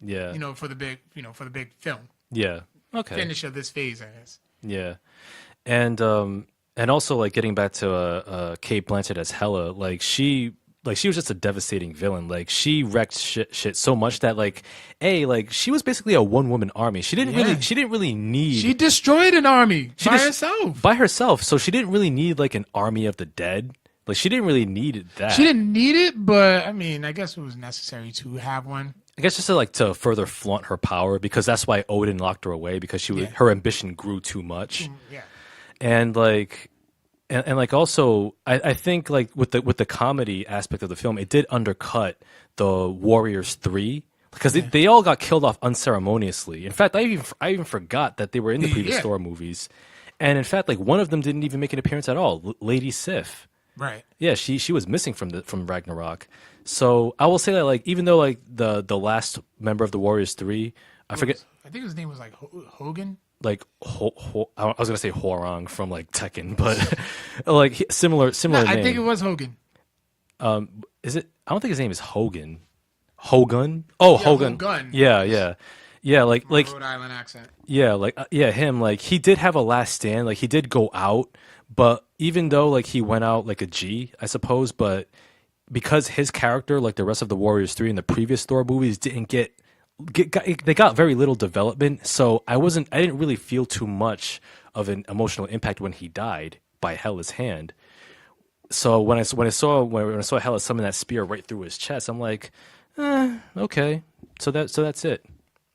Yeah. for the big film Yeah. Okay. finish of this phase, I guess. Yeah. And also like getting back to Kate Blanchett as Hela, like she was just a devastating villain. Like she wrecked shit so much that like she was basically a one-woman army. She didn't really need. She destroyed an army herself. By herself. So she didn't really need like an army of the dead. Like she didn't really need that. She didn't need it, but I mean, I guess it was necessary to have one. I guess just to further flaunt her power, because that's why Odin locked her away, because her ambition grew too much. Yeah. And like also I think like with the comedy aspect of the film, it did undercut the Warriors 3, because they all got killed off unceremoniously. In fact, I even forgot that they were in the previous Thor movies. And in fact, like one of them didn't even make an appearance at all, Lady Sif. Right. Yeah, she was missing from Ragnarok. So I will say that like even though like the last member of the Warriors 3, I forget. I think his name was like Hogan. Like I was gonna say Horong from like Tekken, but like similar name. I think it was Hogan. Is it? I don't think his name is Hogan. Hogun? Oh, Hogan. Hogun. Yeah. Like Rhode Island accent. yeah, him. Like he did have a last stand. Like he did go out, but even though like he went out like a G, I suppose, but because his character, like the rest of the Warriors 3 in the previous Thor movies, didn't they got very little development. So I didn't really feel too much of an emotional impact when he died by Hela's hand. So when I saw Hela summon that spear right through his chest, I'm like, okay. So that's it.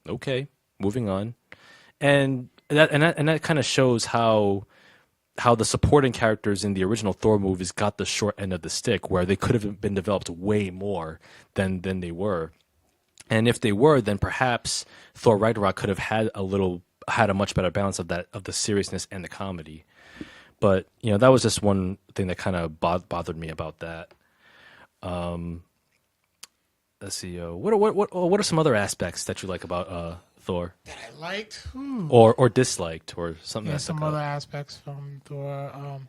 Okay, moving on. And that kind of shows how the supporting characters in the original Thor movies got the short end of the stick, where they could have been developed way more than they were. And if they were, then perhaps Thor Ragnarok could have had a little had a much better balance of the seriousness and the comedy. But that was just one thing that kind of bothered me about that. Let's see. What are some other aspects that you like about Thor, That I liked. or disliked, or something? Yeah, that some stuck out? other aspects from Thor. Oh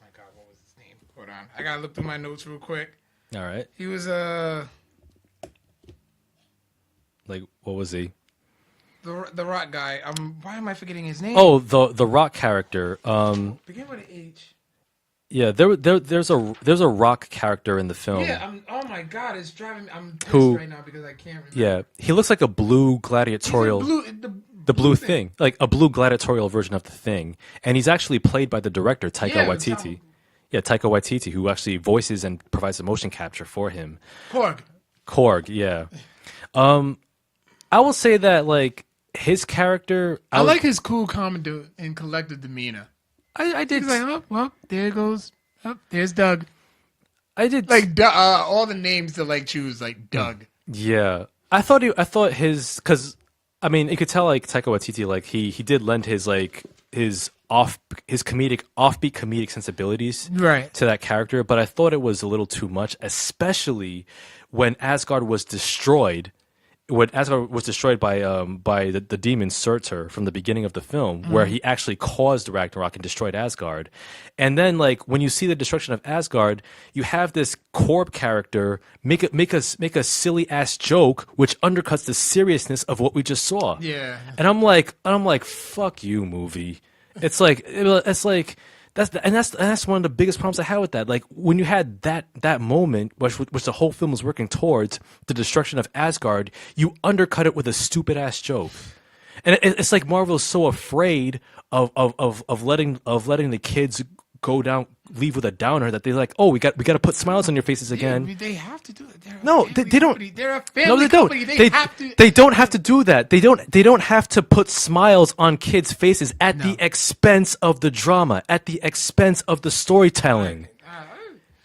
my God, what was his name? Hold on, I gotta look through my notes real quick. All right. He was Like, what was he? the rock guy. Why am I forgetting his name? Oh, the rock character. Begin with an H. Yeah, there's a rock character in the film. Yeah, oh my God, it's driving me. I'm pissed Who- right now because I can't remember. Yeah, he looks like a blue He's a gladiatorial. the Blue thing, like a blue gladiatorial version of the Thing, and he's actually played by the director Taika Yeah, Waititi. Yeah, Taika Waititi, who actually voices and provides the motion capture for him. Korg. Korg, yeah. I will say that like his character, I like his cool, calm, and collected demeanor. I did. He's like, oh, well, there goes. Oh, there's Doug. I did Like all the names to like choose, like Doug. Yeah, I thought his, because I mean, you could tell like Taika Waititi, like he did lend his offbeat comedic sensibilities Right. to that character, but I thought it was a little too much, especially when Asgard was destroyed. When Asgard was destroyed by the demon Surtur from the beginning of the film, where he actually caused Ragnarok and destroyed Asgard, and then like when you see the destruction of Asgard, you have this Korb character make a silly ass joke which undercuts the seriousness of what we just saw. Yeah. And I'm like, fuck you, movie. It's like that's one of the biggest problems I had with that. Like when you had that moment, which the whole film was working towards, the destruction of Asgard, you undercut it with a stupid ass joke, and it's like Marvel's so afraid of letting the kids leave with a downer that they're like, oh, we got to put smiles on your faces again. Yeah, they have to do it. They don't. They're a No, family they don't. company. They have to. They don't have to do that. They don't have to put smiles on kids' faces at the expense of the drama, at the expense of the storytelling.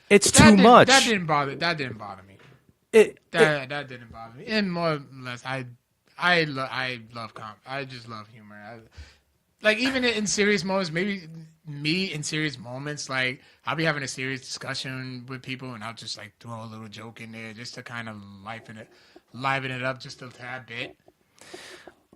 It's too much. That didn't bother me. That didn't bother me. And more or less, I love comedy. I just love humor. Like even in serious moments, maybe me in serious moments, like I'll be having a serious discussion with people, and I'll just like throw a little joke in there just to kind of liven it up just a tad bit.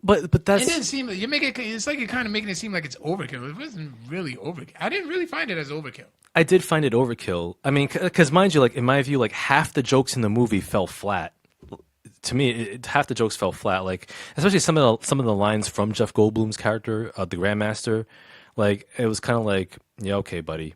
But that's, It didn't seem like it's like you're kind of making it seem like it's overkill. It wasn't really overkill. I didn't really find it as overkill. I did find it overkill. I mean, because mind you, like in my view, like half the jokes in the movie fell flat. To me, half the jokes fell flat. Like especially some of the lines from Jeff Goldblum's character, the Grandmaster. Like it was kind of like, yeah, okay, buddy.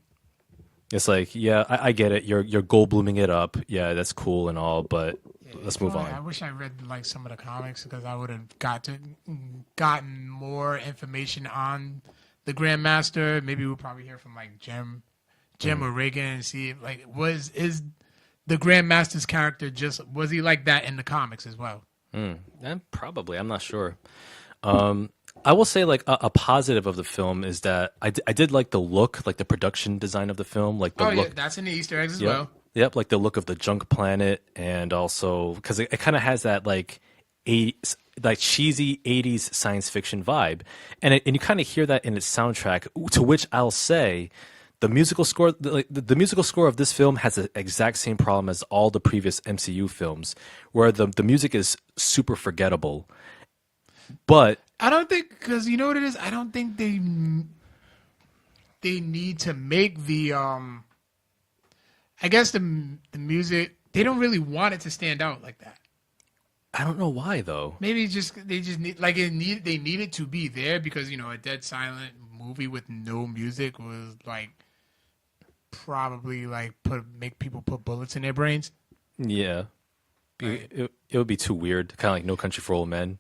It's like, yeah, I get it. You're Goldbluming it up. Yeah, that's cool and all, but let's move on. I wish I read like some of the comics because I would have gotten more information on the Grandmaster. Maybe we'll probably hear from like Jim or Reagan and see if, like is the Grandmaster's character was he like that in the comics as well? Probably, I'm not sure. I will say like a positive of the film is that I did like the look, like the production design of the film, like the look. Yeah, that's in the Easter eggs as Yep. well. Yep, like the look of the junk planet, and also because it kind of has that like cheesy 80s science fiction vibe, and you kind of hear that in its soundtrack. To which I'll say, the musical score, the musical score of this film has the exact same problem as all the previous MCU films, where the music is super forgettable. But I don't think, because you know what it is. I don't think they need to make the I guess the music. They don't really want it to stand out like that. I don't know why though. Maybe they just need they need it to be there because a dead silent movie with no music was like probably like make people put bullets in their brains. Yeah, Right. it would be too weird. Kind of like No Country for Old Men.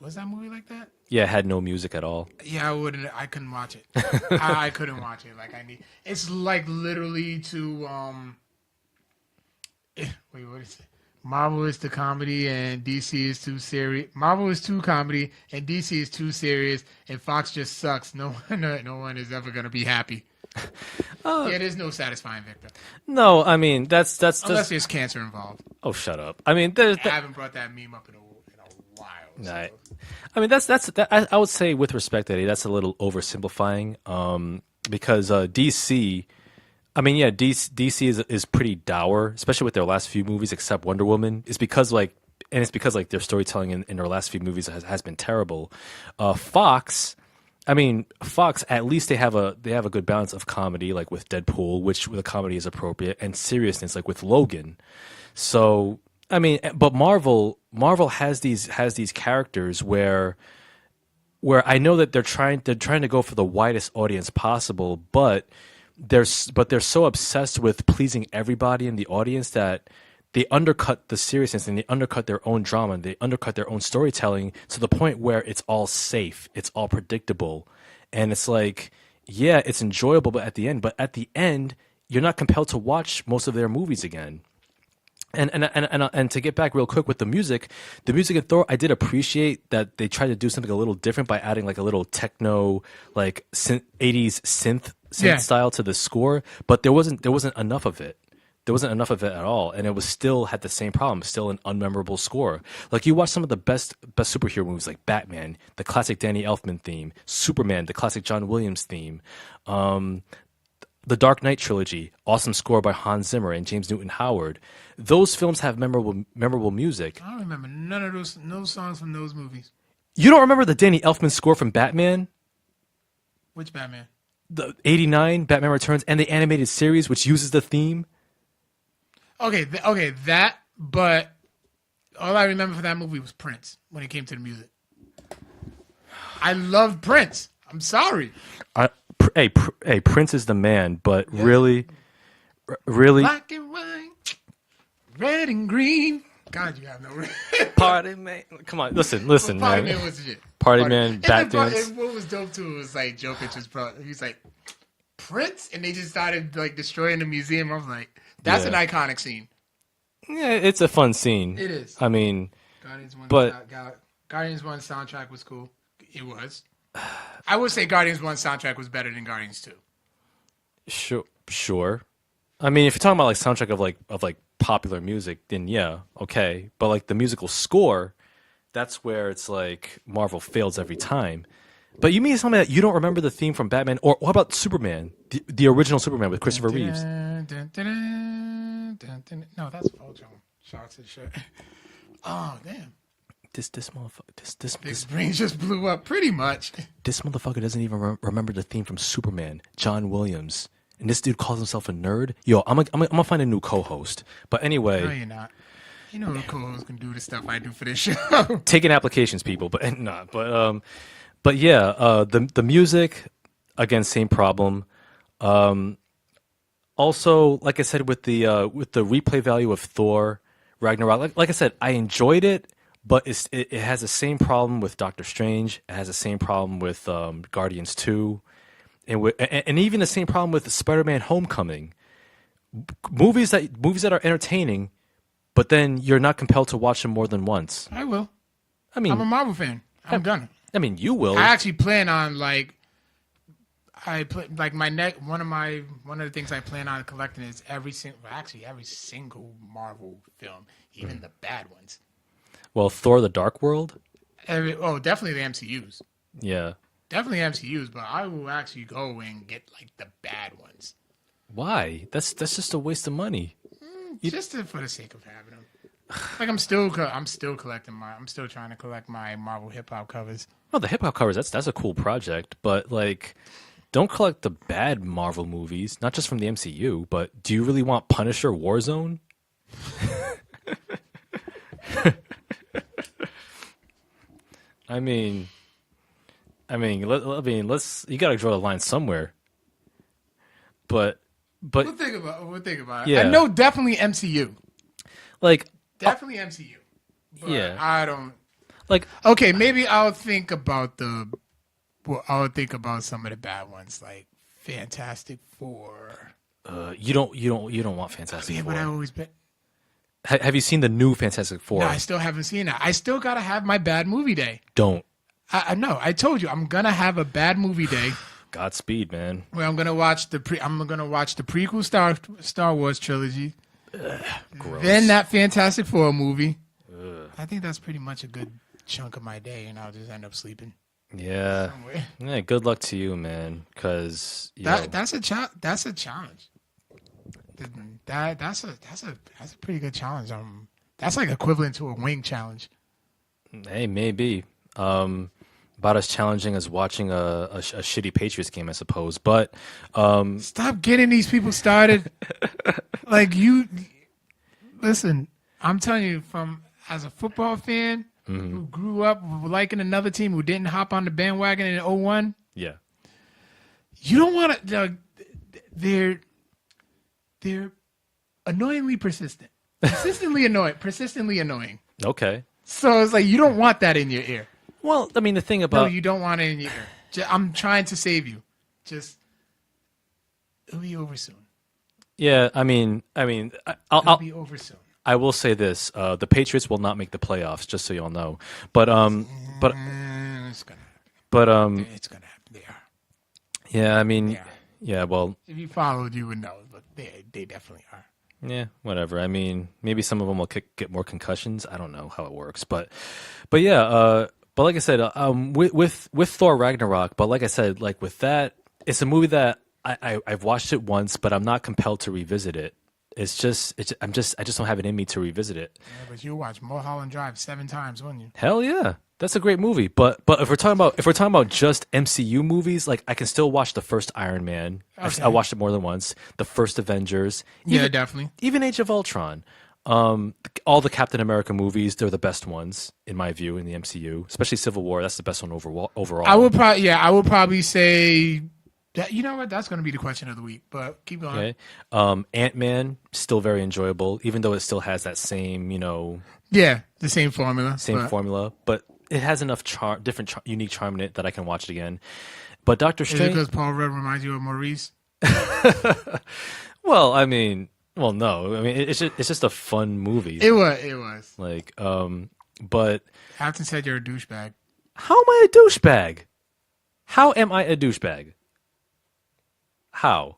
Was that movie like that? Yeah, it had no music at all. Yeah, I couldn't watch it. I couldn't watch it. Like it's like literally to wait, what is it? Marvel is too comedy and DC is too serious. Marvel is too comedy and DC is too serious, and Fox just sucks. No one is ever gonna be happy. Yeah, there's no satisfying victim No, I mean that's unless there's cancer involved. Oh, shut up. I mean, there's I haven't brought that meme up in a while. Nah, I mean I would say with respect, Eddie, that's a little oversimplifying. Because DC, I mean, yeah, DC is pretty dour, especially with their last few movies, except Wonder Woman. It's because like their storytelling in their last few movies has been terrible. Fox, I mean, Fox at least they have a good balance of comedy, like with Deadpool, which the comedy is appropriate, and seriousness, like with Logan. So I mean, but Marvel has these characters where I know that they're trying to go for the widest audience possible, but they're so obsessed with pleasing everybody in the audience that they undercut the seriousness and they undercut their own drama and they undercut their own storytelling to the point where it's all safe, it's all predictable, and it's like, yeah, it's enjoyable, but at the end, you're not compelled to watch most of their movies again. And to get back real quick with the music in Thor, I did appreciate that they tried to do something a little different by adding like a little techno, like 80s synth style to the score, but there wasn't enough of it. There wasn't enough of it at all, and it was still had the same problem, still an unmemorable score. Like you watch some of the best superhero movies, like Batman, the classic Danny Elfman theme, Superman, the classic John Williams theme, the Dark Knight trilogy, awesome score by Hans Zimmer and James Newton Howard. Those films have memorable music. I don't remember none of no songs from those movies. You don't remember the Danny Elfman score from Batman? Which Batman? The 89 Batman Returns and the animated series, which uses the theme. Okay, that. But all I remember for that movie was Prince when it came to the music. I love Prince. I'm sorry. Hey, Prince is the man, but really, black and white, red and green. God, you have no. Party Man. Come on, listen, Party man. Man was shit. Party Man, Bat Dance. And what was dope too was like Jokic's brother. He's like Prince, and they just started like destroying the museum. I was like, that's an iconic scene. Yeah, it's a fun scene. It is. I mean, Guardians 1 soundtrack was cool. It was. I would say Guardians 1 soundtrack was better than Guardians 2. Sure. I mean, if you're talking about like soundtrack of like popular music, then yeah, okay. But like the musical score, that's where it's like Marvel fails every time. But you mean something that you don't remember the theme from Batman, or what about Superman, the original Superman with Christopher Reeves? No, that's Voltron. Shots and shit. Oh damn. This motherfucker. This brain just blew up pretty much. This motherfucker doesn't even remember the theme from Superman, John Williams, and this dude calls himself a nerd. Yo, I'm gonna find a new co-host. But anyway, no, you're not. You know, the co-host can do the stuff I do for this show. Taking applications, people, but but yeah, the music again, same problem. Also, like I said, with the replay value of Thor, Ragnarok, like I said, I enjoyed it. But it has the same problem with Doctor Strange. It has the same problem with Guardians 2. And even the same problem with Spider-Man Homecoming. Movies that are entertaining, but then you're not compelled to watch them more than once. I will. I mean, I'm a Marvel fan. I'm gonna. I mean, you will. I actually plan on one of the things I plan on collecting is every single Marvel film, even the bad ones. Well, Thor: The Dark World. Definitely the MCUs. Yeah. Definitely MCUs, but I will actually go and get like the bad ones. Why? That's just a waste of money. Just for the sake of having them. Like I'm still collecting I'm still trying to collect my Marvel hip hop covers. Oh, the hip hop covers. That's a cool project, but like, don't collect the bad Marvel movies. Not just from the MCU, but do you really want Punisher Warzone? I mean, let's. You got to draw the line somewhere. But we'll think about it. Yeah. I know definitely MCU. Like definitely MCU. But yeah. I don't like. Okay, maybe I'll think about some of the bad ones, like Fantastic Four. You don't want Fantastic Four. But I always bet. Have you seen the new Fantastic Four? No, I still haven't seen that. I still gotta have my bad movie day. Don't. I know. I told you I'm gonna have a bad movie day. Godspeed, man. Where I'm gonna watch the prequel Star Wars trilogy. Gross. Then that Fantastic Four movie. I think that's pretty much a good chunk of my day, and I'll just end up sleeping Yeah. somewhere. Yeah. Good luck to you, man. Because That's a That's a challenge. That's a pretty good challenge. That's like equivalent to a wing challenge. hey, maybe. About as challenging as watching a shitty Patriots game, I suppose. But Stop getting these people started. Like you, listen. I'm telling you, from as a football fan who grew up liking another team who didn't hop on the bandwagon in '01, yeah. you don't want to. They're annoyingly persistent, persistently annoying. Okay. So it's like you don't want that in your ear. Well, I mean, the thing No, about you don't want it in your ear. I'm trying to save you. Just it'll be over soon. yeah, I mean, It'll be over soon. I will say this: the Patriots will not make the playoffs, just so y'all know. But It's gonna happen. but It's gonna happen. They are. yeah, I mean, Yeah. yeah, well, If you followed, you would know. But they definitely are. yeah, whatever. I mean, maybe some of them will get more concussions. I don't know how it works, but yeah, but like I said, with Thor Ragnarok, but like I said, like with that, it's a movie that I've watched it once, but I'm not compelled to revisit it. I just don't have it in me to revisit it. Yeah, but you watched Mulholland Drive 7 times, wouldn't you? Hell yeah, that's a great movie. But if we're talking about just MCU movies, like I can still watch the first Iron Man. Okay. I watched it more than once. The first Avengers. Yeah, definitely. Even Age of Ultron. All the Captain America movies, they're the best ones in my view in the MCU, especially Civil War. That's the best one overall. I would probably say that, you know what? That's going to be the question of the week. But keep going. Okay. Ant-Man, still very enjoyable, even though it still has that same, Yeah, the same formula. formula, but it has enough unique charm in it that I can watch it again. But Doctor Is it Strange, because Paul Rudd reminds you of Maurice? well, I mean, no, I mean it's just a fun movie. It was. Like, but Afton said you're a douchebag. how am I a douchebag? How am I a douchebag? How?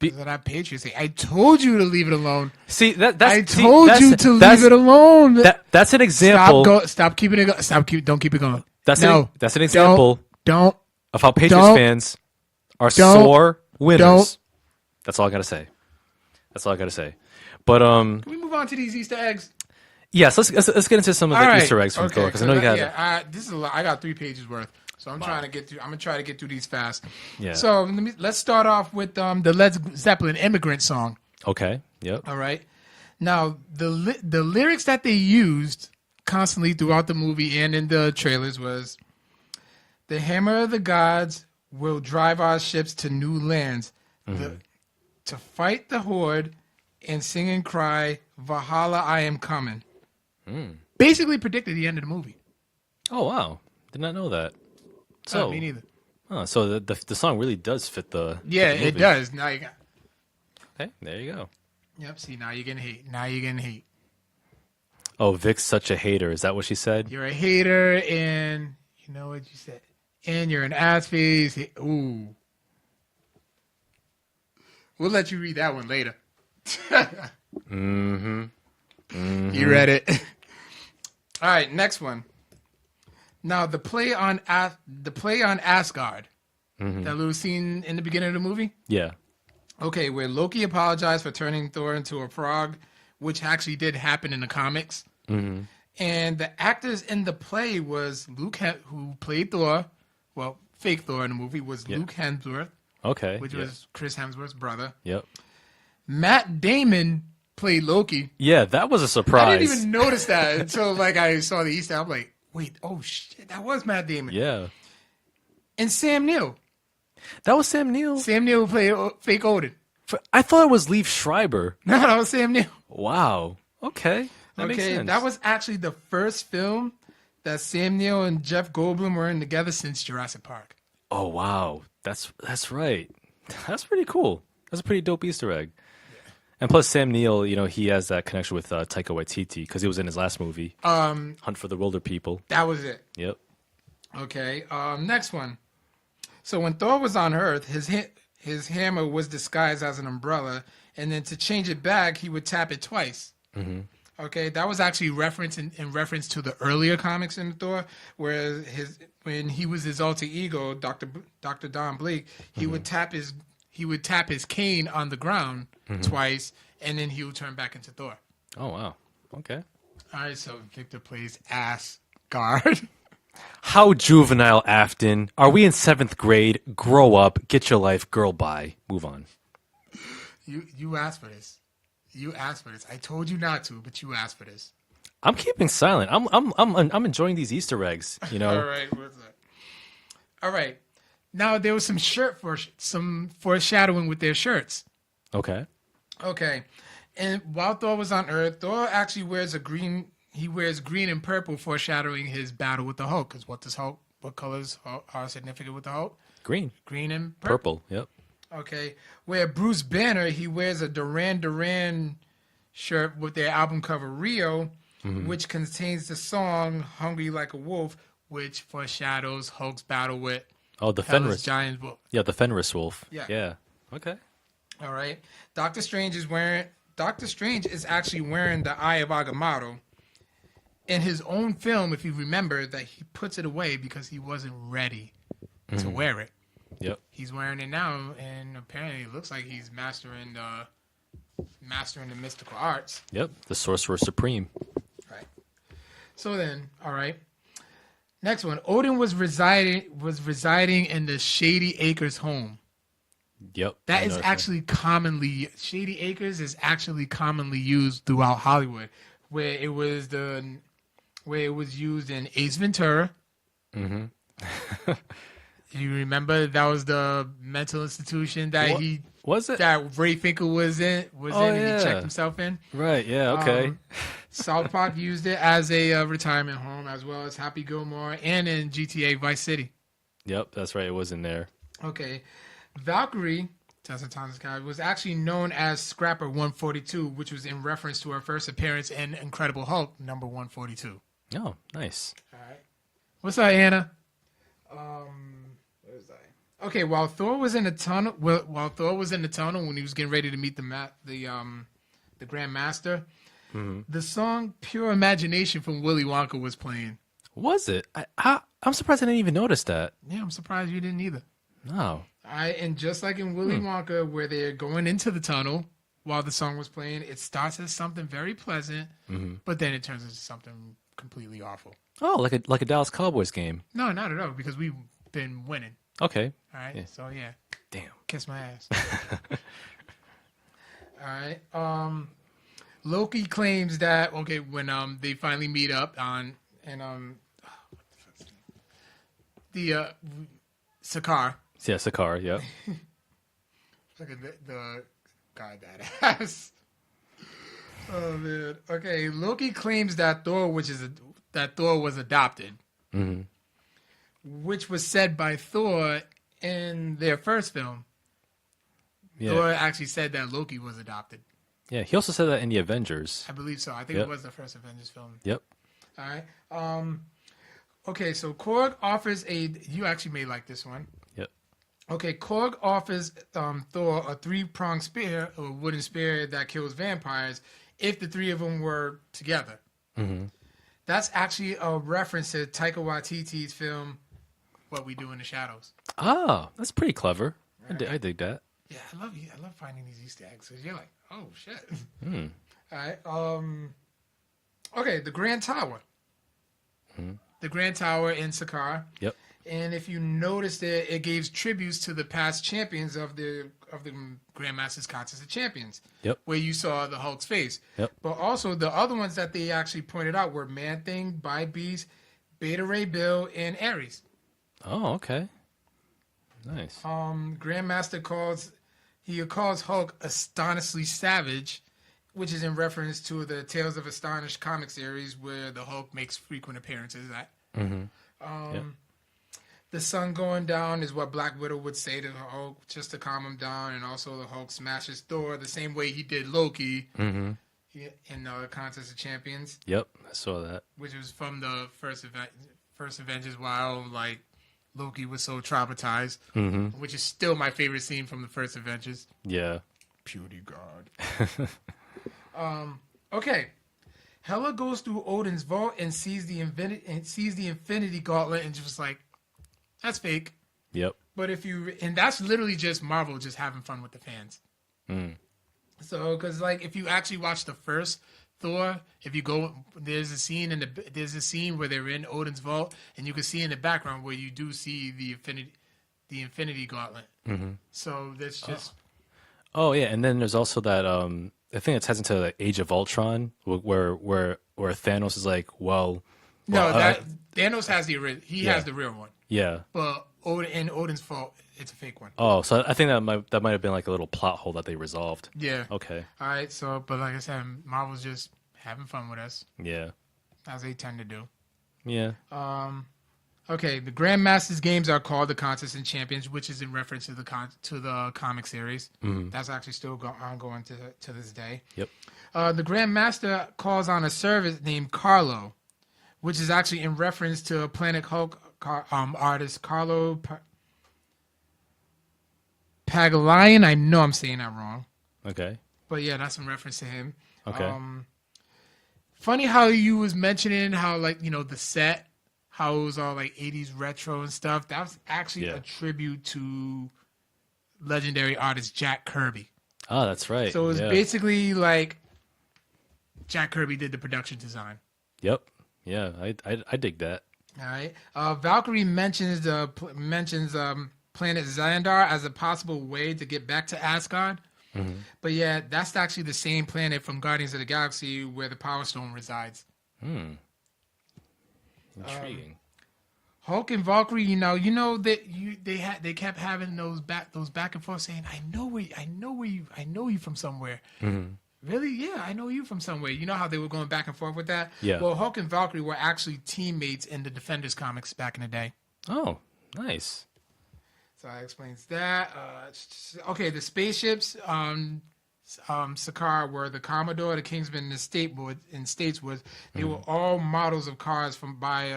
Because of that Patriots thing. I told you to leave it alone. See that's I told you to leave it alone. That's an example. Stop keeping it going. Don't keep it going. That's no. that's an example Don't. of how Patriots fans are sore winners. That's all I gotta say. But Can we move on to these Easter eggs? yes, let's get into some of the Easter eggs from Thor because I know you got. Yeah, this is a lot. I got 3 pages worth, so I'm trying to get through. I'm gonna try to get through these fast. Yeah. So let's start off with the Led Zeppelin "Immigrant" song. Okay. Yep. All right. Now the lyrics that they used constantly throughout the movie and in the trailers was, "The hammer of the gods will drive our ships to new lands, to fight the horde, and sing and cry, Valhalla, I am coming." Basically predicted the end of the movie. Oh wow, did not know that. So me neither. So the song really does fit the. Yeah, fit the it movie. does. Now you got. Okay, there you go. Yep. See, now you're getting hate. Oh, Vic's such a hater. Is that what she said? You're a hater, and you know what you said. And you're an ass face. Ooh. We'll let you read that one later. You read it. All right, next one. Now the play on Asgard. That little scene in the beginning of the movie. Yeah. Okay, where Loki apologized for turning Thor into a frog, which actually did happen in the comics. And the actors in the play was who played Thor. Well, fake Thor in the movie was Luke Hemsworth. Okay. Which was Chris Hemsworth's brother. Yep. Matt Damon played Loki. Yeah, that was a surprise. I didn't even notice that until I saw the Easter egg. I'm like, wait, oh shit, that was Matt Damon. Yeah. And Sam Neill. That was Sam Neill. Sam Neill played fake Odin. I thought it was Liev Schreiber. No, that was Sam Neill. Wow. Okay. That makes sense. That was actually the first film that Sam Neill and Jeff Goldblum were in together since Jurassic Park. Oh wow, that's right. That's pretty cool. That's a pretty dope Easter egg. Yeah. And plus, Sam Neill, he has that connection with Taika Waititi because he was in his last movie, Hunt for the Wilder People. That was it. Yep. Okay. Next one. So when Thor was on Earth, his hammer was disguised as an umbrella, and then to change it back, he would tap it twice. Okay, that was actually in reference to the earlier comics in Thor, where when he was his alter ego, Doctor Don Blake, he would tap his cane on the ground twice, and then he would turn back into Thor. Oh wow. Okay. All right, so Victor plays Asgard. How juvenile, Afton. Are we in 7th grade? Grow up. Get your life. Girl, bye. Move on. You asked for this. You asked for this. I told you not to, but you asked for this. I'm keeping silent. I'm enjoying these Easter eggs. You know. All right, what's that? All right. Now there was some foreshadowing with their shirts. Okay. Okay, and while Thor was on Earth, Thor actually wears green. He wears green and purple, foreshadowing his battle with the Hulk. Because what colors are significant with the Hulk? Green. Green and purple. Yep. Okay, where Bruce Banner, he wears a Duran Duran shirt with their album cover Rio, which contains the song "Hungry Like a Wolf," which foreshadows Hulk's battle with The Hela's Fenris. giant wolf. Yeah, the Fenris wolf. Yeah. Yeah. Okay. All right, Doctor Strange is actually wearing the Eye of Agamotto. In his own film, if you remember, that he puts it away because he wasn't ready to wear it. Yep. He's wearing it now, and apparently it looks like he's mastering the mystical arts. Yep. The Sorcerer Supreme. Right. So then, all right. Next one. Odin was residing in the Shady Acres home. Yep. That is actually Shady Acres is actually commonly used throughout Hollywood, where it was used in Ace Ventura. Mm-hmm. You remember that was the mental institution that that Ray Finkel was in, and he checked himself in. Right. Yeah. Okay. South Park used it as a retirement home, as well as Happy Gilmore, and in GTA Vice City. Yep. That's right. It was in there. Okay. Valkyrie, Tessa Thompson's guy, was actually known as Scrapper 142, which was in reference to her first appearance in Incredible Hulk number 142. Oh, nice. All right. What's up, Anna? Where's I? Okay, while Thor was in the tunnel when he was getting ready to meet the Grand Master, the song "Pure Imagination" from Willy Wonka was playing. Was it? I'm surprised I didn't even notice that. Yeah, I'm surprised you didn't either. No. And just like in Willy Wonka, where they're going into the tunnel while the song was playing, it starts as something very pleasant, but then it turns into something completely awful. Oh, like a Dallas Cowboys game. No, not at all, because we've been winning. Okay. All right. Yeah. So yeah. Damn. Kiss my ass. All right. Loki claims that when they finally meet up the Sakaar. Yeah, Sakaar. Yeah. Look at the guy badass. Oh man. Okay. Loki claims that Thor was adopted, which was said by Thor in their first film. Yeah. Thor actually said that Loki was adopted. Yeah, he also said that in the Avengers. I believe so. I think it was the first Avengers film. Yep. All right. Okay, so Korg offers you actually may like this one. Yep. Okay, Korg offers Thor a 3-pronged spear, a wooden spear that kills vampires, if the three of them were together. Mm-hmm. That's actually a reference to Taika Waititi's film, What We Do in the Shadows. Oh, that's pretty clever. Right. I dig that. Yeah, I love finding these Easter eggs. Because you're like, oh, shit. All right. Okay, the Grand Tower. The Grand Tower in Sakaar. Yep. And if you noticed it gave tributes to the past champions of the Grandmaster's Contest of Champions. Yep. Where you saw the Hulk's face. Yep. But also the other ones that they actually pointed out were Man-Thing, By-Beast, Beta Ray Bill, and Ares. Oh, okay. Nice. Grandmaster calls Hulk astonishingly savage, which is in reference to the Tales of Astonished comic series where the Hulk makes frequent appearances at. The sun going down is what Black Widow would say to the Hulk just to calm him down, and also the Hulk smashes Thor the same way he did Loki in the Contest of Champions. Yep, I saw that. Which was from the first Avengers, while Loki was so traumatized, which is still my favorite scene from the first Avengers. Yeah. Purity God. Okay. Hela goes through Odin's vault and sees the Infinity Gauntlet and just like, that's fake. Yep. But and that's literally just Marvel just having fun with the fans. So, because like if you actually watch the first Thor, if you go, there's a scene where they're in Odin's vault, and you can see in the background where you do see the Infinity Gauntlet. So that's just. Oh yeah, and then there's also that I think it ties into the Age of Ultron where Thanos is like, well, Thanos has has the real one. Yeah. But Odin's fault, it's a fake one. Oh, so I think that might have been like a little plot hole that they resolved. Yeah. Okay. All right. So, but like I said, Marvel's just having fun with us, Yeah. as they tend to do. Yeah. Okay. The Grandmasters games are called the Contests and Champions, which is in reference to the comic series. That's actually still ongoing to this day. Yep. The Grandmaster calls on a servant named Carlo, which is actually in reference to Planet Hulk artist Carlo Pagulayan. I know I'm saying that wrong. Okay. But yeah, that's in reference to him. Okay. Funny how you was mentioning how, like, you know, the set, how it was all like 80s retro and stuff. That was actually a tribute to legendary artist Jack Kirby. Oh, that's right. So it was basically like Jack Kirby did the production design. Yep. Yeah, I dig that. All right. Valkyrie mentions planet Xandar as a possible way to get back to Asgard. But yeah, that's actually the same planet from Guardians of the Galaxy where the Power Stone resides. Intriguing. Hulk and Valkyrie, you know that they kept having those back and forth saying, I know you from somewhere. Really? Yeah, I know you from somewhere. You know how they were going back and forth with that? Yeah. Well, Hulk and Valkyrie were actually teammates in the Defenders comics back in the day. Oh, nice. So that explains that. Okay, the spaceships, Sakaar were the Commodore, the Kingsman, and the Stateswood. They were all models of cars by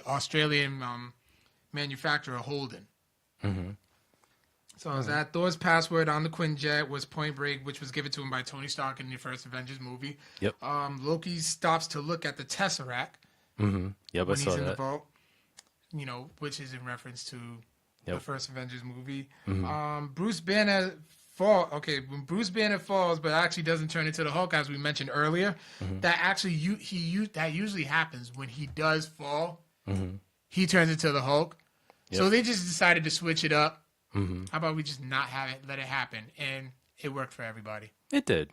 Australian manufacturer Holden. So that Thor's password on the Quinjet was Point Break, which was given to him by Tony Stark in the first Avengers movie. Yep. Loki stops to look at the Tesseract Yep, when I he's saw in the that. vault, which is in reference to the first Avengers movie. Bruce Banner when Bruce Banner falls, but actually doesn't turn into the Hulk, as we mentioned earlier, that actually that usually happens when he does fall. He turns into the Hulk. Yep. So they just decided to switch it up. How about we just not have it, let it happen, and it worked for everybody. It did.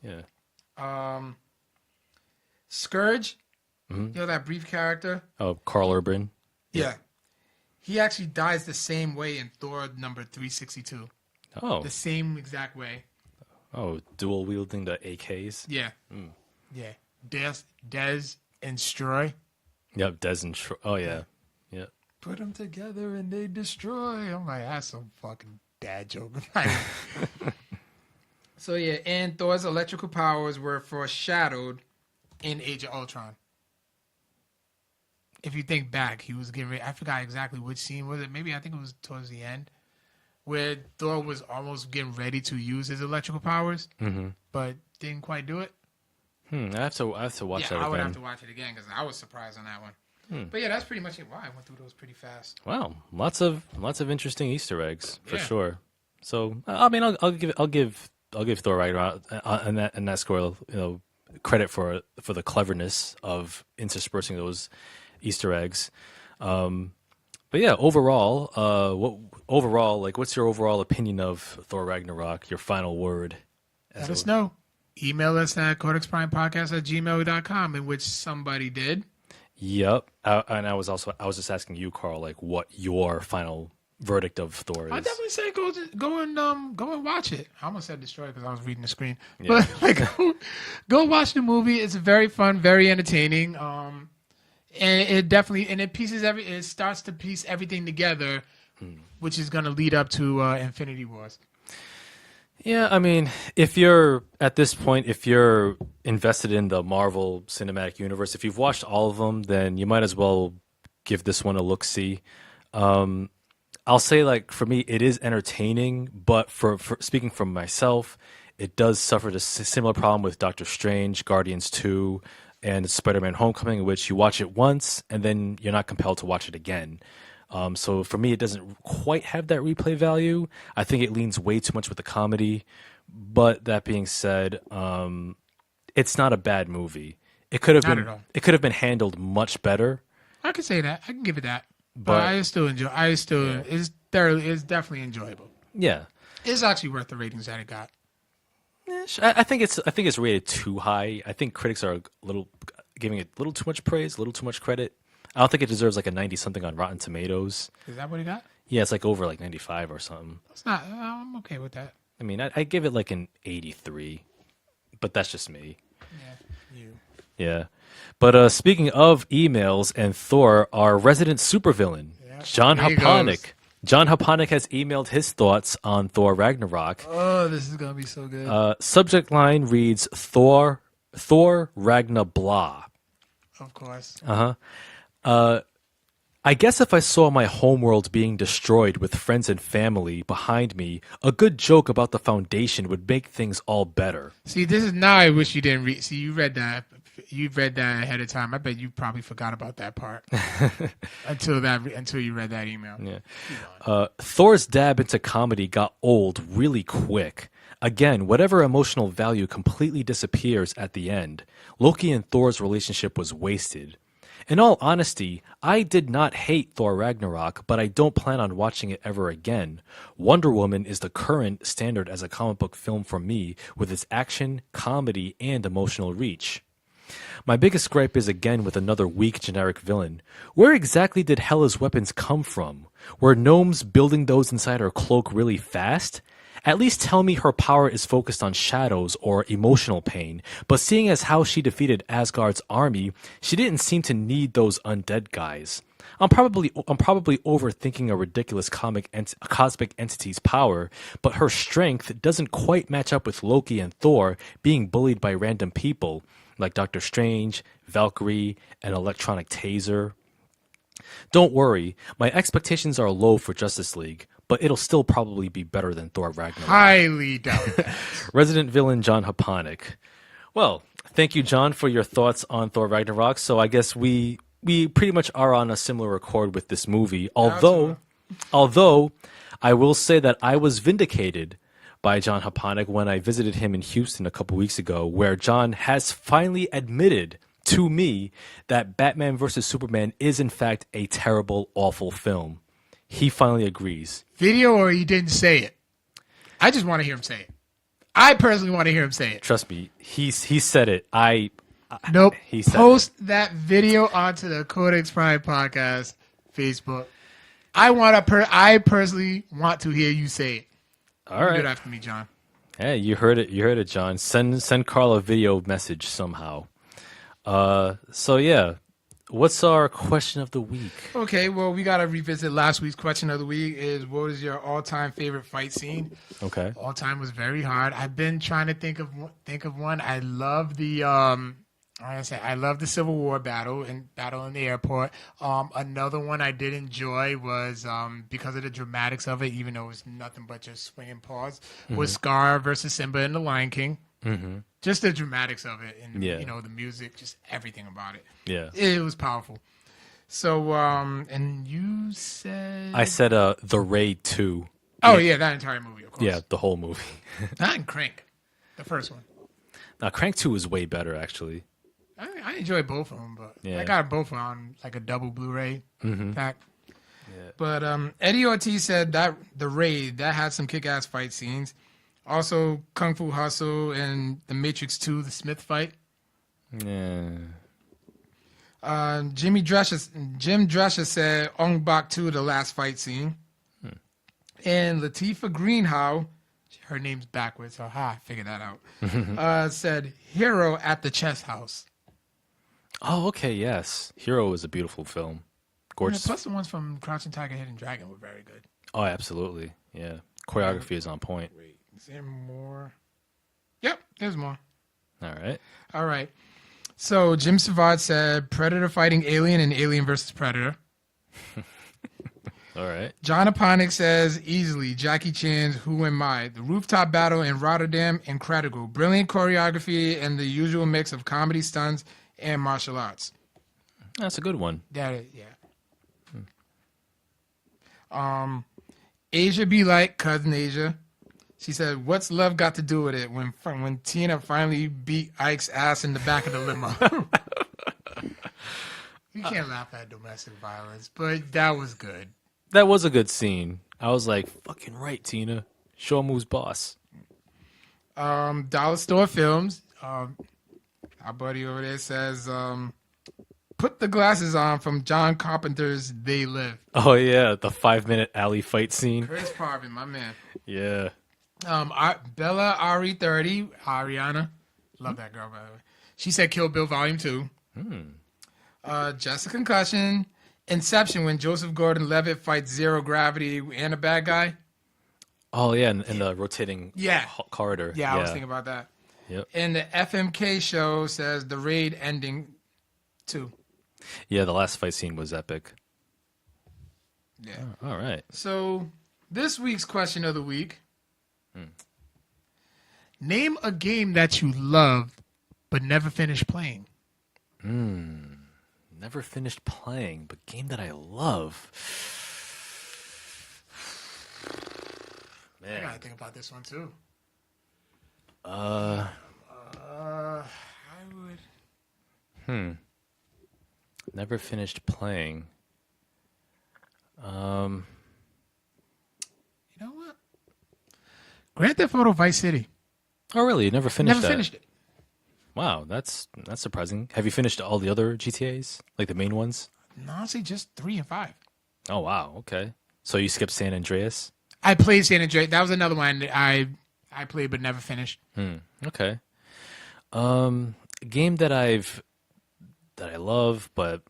Yeah. Scourge, you know that brief character. Oh, Carl Urban. Yeah. He actually dies the same way in Thor number 362. Oh. The same exact way. Oh, dual wielding the AKs. Yeah. Yeah. Des and Stroy. Yep, Des and Troy. Oh yeah. Yeah. Put them together and they destroy. I'm like, that's some fucking dad joke. So yeah, and Thor's electrical powers were foreshadowed in Age of Ultron. If you think back, he was getting ready. I forgot exactly which scene was it. Maybe I think it was towards the end, where Thor was almost getting ready to use his electrical powers, but didn't quite do it. I have to watch that again. I would have to watch it again because I was surprised on that one. But yeah, that's pretty much it. Wow, I went through those pretty fast. Wow, lots of interesting Easter eggs for sure. So I mean, I'll give Thor Ragnarok and that score, credit for the cleverness of interspersing those Easter eggs. But yeah, overall, what's your overall opinion of Thor Ragnarok? Your final word? Let us know. Email us at codexprimepodcast@gmail.com, in which somebody did. Yep. And I was just asking you, Carl, like what your final verdict of Thor is. I definitely say go and watch it. I almost said destroy because I was reading the screen, but like go watch the movie. It's very fun, very entertaining. And it starts to piece everything together, which is going to lead up to Infinity Wars. Yeah, I mean, if you're at this point, if you're invested in the Marvel Cinematic Universe, if you've watched all of them, then you might as well give this one a look-see. I'll say, like, for me, it is entertaining, but for speaking from myself, it does suffer the similar problem with Doctor Strange, Guardians 2, and Spider-Man: Homecoming, in which you watch it once and then you're not compelled to watch it again. So for me, it doesn't quite have that replay value. I think it leans way too much with the comedy. But that being said, it's not a bad movie. It could have Not been at all. it could have been handled much better. I can say that. I can give it that. But But I still enjoy. It's definitely enjoyable. yeah, It's actually worth the ratings that it got. I think it's rated too high. I think critics are a little giving it a little too much praise, a little too much credit. I don't think it deserves like a 90 something on Rotten Tomatoes. Is that what it got? Yeah, it's like over like 95 or something. It's not. I'm okay with that. I mean, I give it like an 83, but that's just me. Yeah. You. Yeah. But speaking of emails and Thor, our resident supervillain, Yeah, John there he Haponic. goes. John Haponic has emailed his thoughts on Thor Ragnarok. Oh, this is gonna be so good. Subject line reads Thor Ragna blah. Of course. I guess if I saw my homeworld being destroyed with friends and family behind me, a good joke about the Foundation would make things all better. See, this is now. I wish you didn't read. See, you read that. You read that ahead of time. I bet you probably forgot about that part until you read that email. Yeah. Thor's dab into comedy got old really quick. Again, whatever emotional value completely disappears at the end. Loki and Thor's relationship was wasted. In all honesty, I did not hate Thor Ragnarok, but I don't plan on watching it ever again. Wonder Woman is the current standard as a comic book film for me, with its action, comedy, and emotional reach. My biggest gripe is again with another weak generic villain. Where exactly did Hela's weapons come from? Were gnomes building those inside her cloak really fast? At least tell me her power is focused on shadows or emotional pain, but seeing as how she defeated Asgard's army, she didn't seem to need those undead guys. I'm probably overthinking a ridiculous cosmic entity's power, but her strength doesn't quite match up with Loki and Thor being bullied by random people like Doctor Strange, Valkyrie, and Electronic Taser. Don't worry, my expectations are low for Justice League, but it'll still probably be better than Thor Ragnarok. Highly doubt that. Resident villain John Haponic. Well, thank you, John, for your thoughts on Thor Ragnarok. So I guess we pretty much are on a similar accord with this movie. Although I will say that I was vindicated by John Haponic when I visited him in Houston a couple weeks ago, where John has finally admitted to me that Batman vs. Superman is in fact a terrible, awful film. He finally agrees. Video or he didn't say it? I just want to hear him say it. I personally want to hear him say it. Trust me, he said it. Nope. He said Post that video onto the Codex Prime podcast Facebook. I personally want to hear you say it. All right. Good after me, John. Hey, you heard it. You heard it, John. Send Carl a video message somehow. So yeah, what's our question of the week? Okay, well, we got to revisit last week's question of the week is what is your all-time favorite fight scene? Okay. All-time was very hard. I've been trying to think of one. I love the I love the Civil War battle in the airport. Another one I did enjoy was because of the dramatics of it, even though it was nothing but just swinging paws, was Scar versus Simba in The Lion King. Mm-hmm. Just the dramatics of it and the music, just everything about it. Yeah, it was powerful. So, and you said I said The Raid 2. Oh yeah, that entire movie, of course. Yeah, the whole movie. Not in Crank, the first one. Now Crank 2 is way better actually. I enjoy both of them, but I got both on like a double Blu-ray pack. Yeah. But Eddie Ortiz said that The Raid that had some kick-ass fight scenes. Also, Kung Fu Hustle and The Matrix 2, the Smith fight. Yeah. Jim Drescher said Ong Bak 2, the last fight scene. And Latifah Greenhow, her name's backwards, so I figured that out, said Hero at the Chess House. Oh, okay, yes. Hero is a beautiful film. Gorgeous. Yeah, plus the ones from Crouching Tiger, Hidden Dragon were very good. Oh, absolutely. Yeah. Choreography is on point. Wait, is there more? Yep, there's more. All right. So Jim Savard said Predator fighting Alien and Alien versus Predator. All right. John Aponic says easily Jackie Chan's Who Am I? The rooftop battle in Rotterdam, incredible. Brilliant choreography and the usual mix of comedy stunts and martial arts. That's a good one. That is, yeah. Asia be like cousin Asia. She said, "What's love got to do with it?" When Tina finally beat Ike's ass in the back of the limo. You can't laugh at domestic violence, but that was good. That was a good scene. I was like, "Fucking right, Tina. Show him who's boss." Dollar Store Films. Our buddy over there says, "Put the glasses on" from John Carpenter's "They Live." Oh yeah, the 5-minute alley fight scene. Chris Parvin, my man. Yeah. Bella Ari30, Ariana, love that girl by the way. She said Kill Bill Volume 2. Jessica Concussion, Inception when Joseph Gordon-Levitt fights Zero Gravity and a bad guy. Oh yeah, in the rotating corridor. Yeah, I was thinking about that. Yep. And the FMK show says The Raid ending 2. Yeah, the last fight scene was epic. Yeah. Oh, all right. So this week's question of the week. Name a game that you loved but never finished playing. Never finished playing, but game that I love. Man. I gotta think about this one too. I would. Never finished playing. You know what? Grand Theft Auto Vice City. Oh, really? You never finished Never that? finished it. Wow, that's surprising. Have you finished all the other GTAs, like the main ones? No, honestly, just 3 and 5. Oh, wow. Okay. So you skipped San Andreas? I played San Andreas. That was another one I played but never finished. Okay. A game that I love but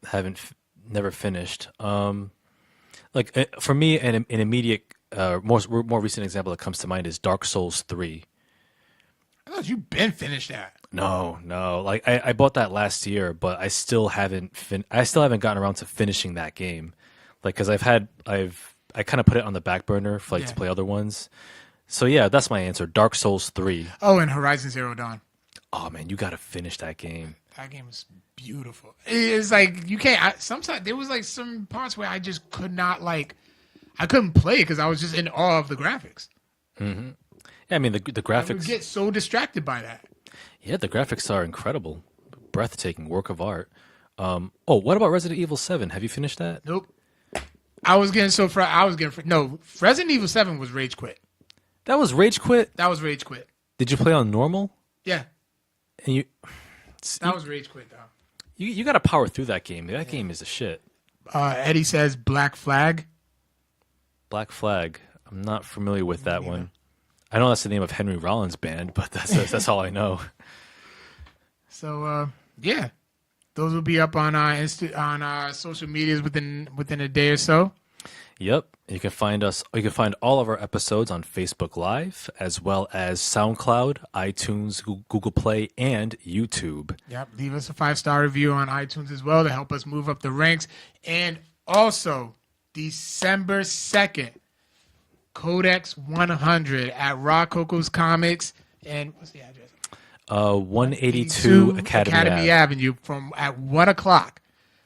never finished. Like for me, an immediate, more recent example that comes to mind is Dark Souls 3. I thought you've been finished that. No. Like I bought that last year, but I still haven't gotten around to finishing that game. Like, cause I kind of put it on the back burner for to play other ones. So yeah, that's my answer. Dark Souls 3. Oh, and Horizon Zero Dawn. Oh man, you got to finish that game. That game is beautiful. It's like you can't. Sometimes there was like some parts where I just could not I couldn't play it because I was just in awe of the graphics. Mm-hmm. Yeah, I mean the graphics. I would get so distracted by that. Yeah, the graphics are incredible, breathtaking work of art. What about Resident Evil 7? Have you finished that? Nope. I was getting so no. Resident Evil 7 was rage quit. That was rage quit. That was rage quit. Did you play on normal? Yeah. And that was rage quit though. You got to power through that game. That game is a shit. Eddie says Black Flag. Black Flag. I'm not familiar with that one. I know that's the name of Henry Rollins' band, but that's all I know. So yeah, those will be up on our on our social medias within a day or so. Yep. You can find all of our episodes on Facebook Live, as well as SoundCloud, iTunes, Google Play, and YouTube. Yep. Leave us a 5-star review on iTunes as well to help us move up the ranks. And also, December 2nd, Codex 100 at Rocco's Comics. And what's the address? 182 Academy Avenue at 1 o'clock.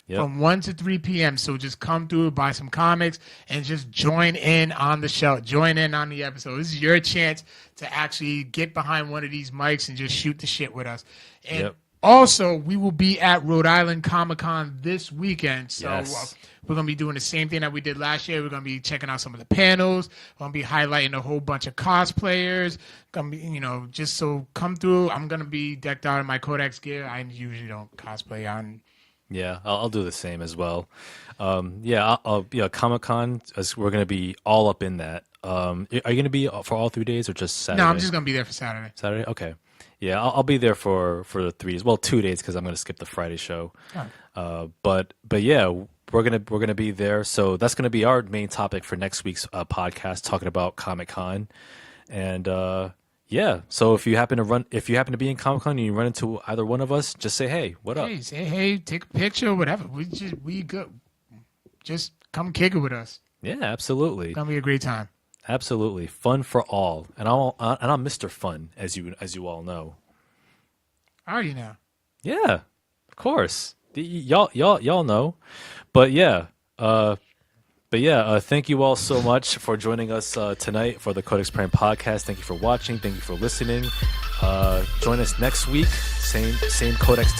Yep. From 1 to 3 p.m. So just come through, buy some comics, and just join in on the show. Join in on the episode. This is your chance to actually get behind one of these mics and just shoot the shit with us. And also, we will be at Rhode Island Comic-Con this weekend. So we're going to be doing the same thing that we did last year. We're going to be checking out some of the panels. We're going to be highlighting a whole bunch of cosplayers. Going to be, just so come through. I'm going to be decked out in my Codex gear. I usually don't cosplay on. Yeah, I'll do the same as well. Comic-Con, we're going to be all up in that. Are you going to be for all 3 days or just Saturday? No, I'm just going to be there for Saturday. Saturday? Okay. Yeah, I'll be there for the 3 days. Well, 2 days because I'm going to skip the Friday show. Right. But yeah, we're gonna be there. So that's going to be our main topic for next week's podcast, talking about Comic-Con. And so if you happen to be in Comic-Con and you run into either one of us, just say hey, what up? Hey, say hey, take a picture, whatever. We good. Just come kick it with us. Yeah, absolutely. It's gonna be a great time. Absolutely, fun for all, and I'm Mr. Fun, as you all know. Are you now? Yeah. Of course. Y'all know. But yeah, thank you all so much for joining us tonight for the Codex Prime podcast. Thank you for watching. Thank you for listening. Join us next week. Same Codex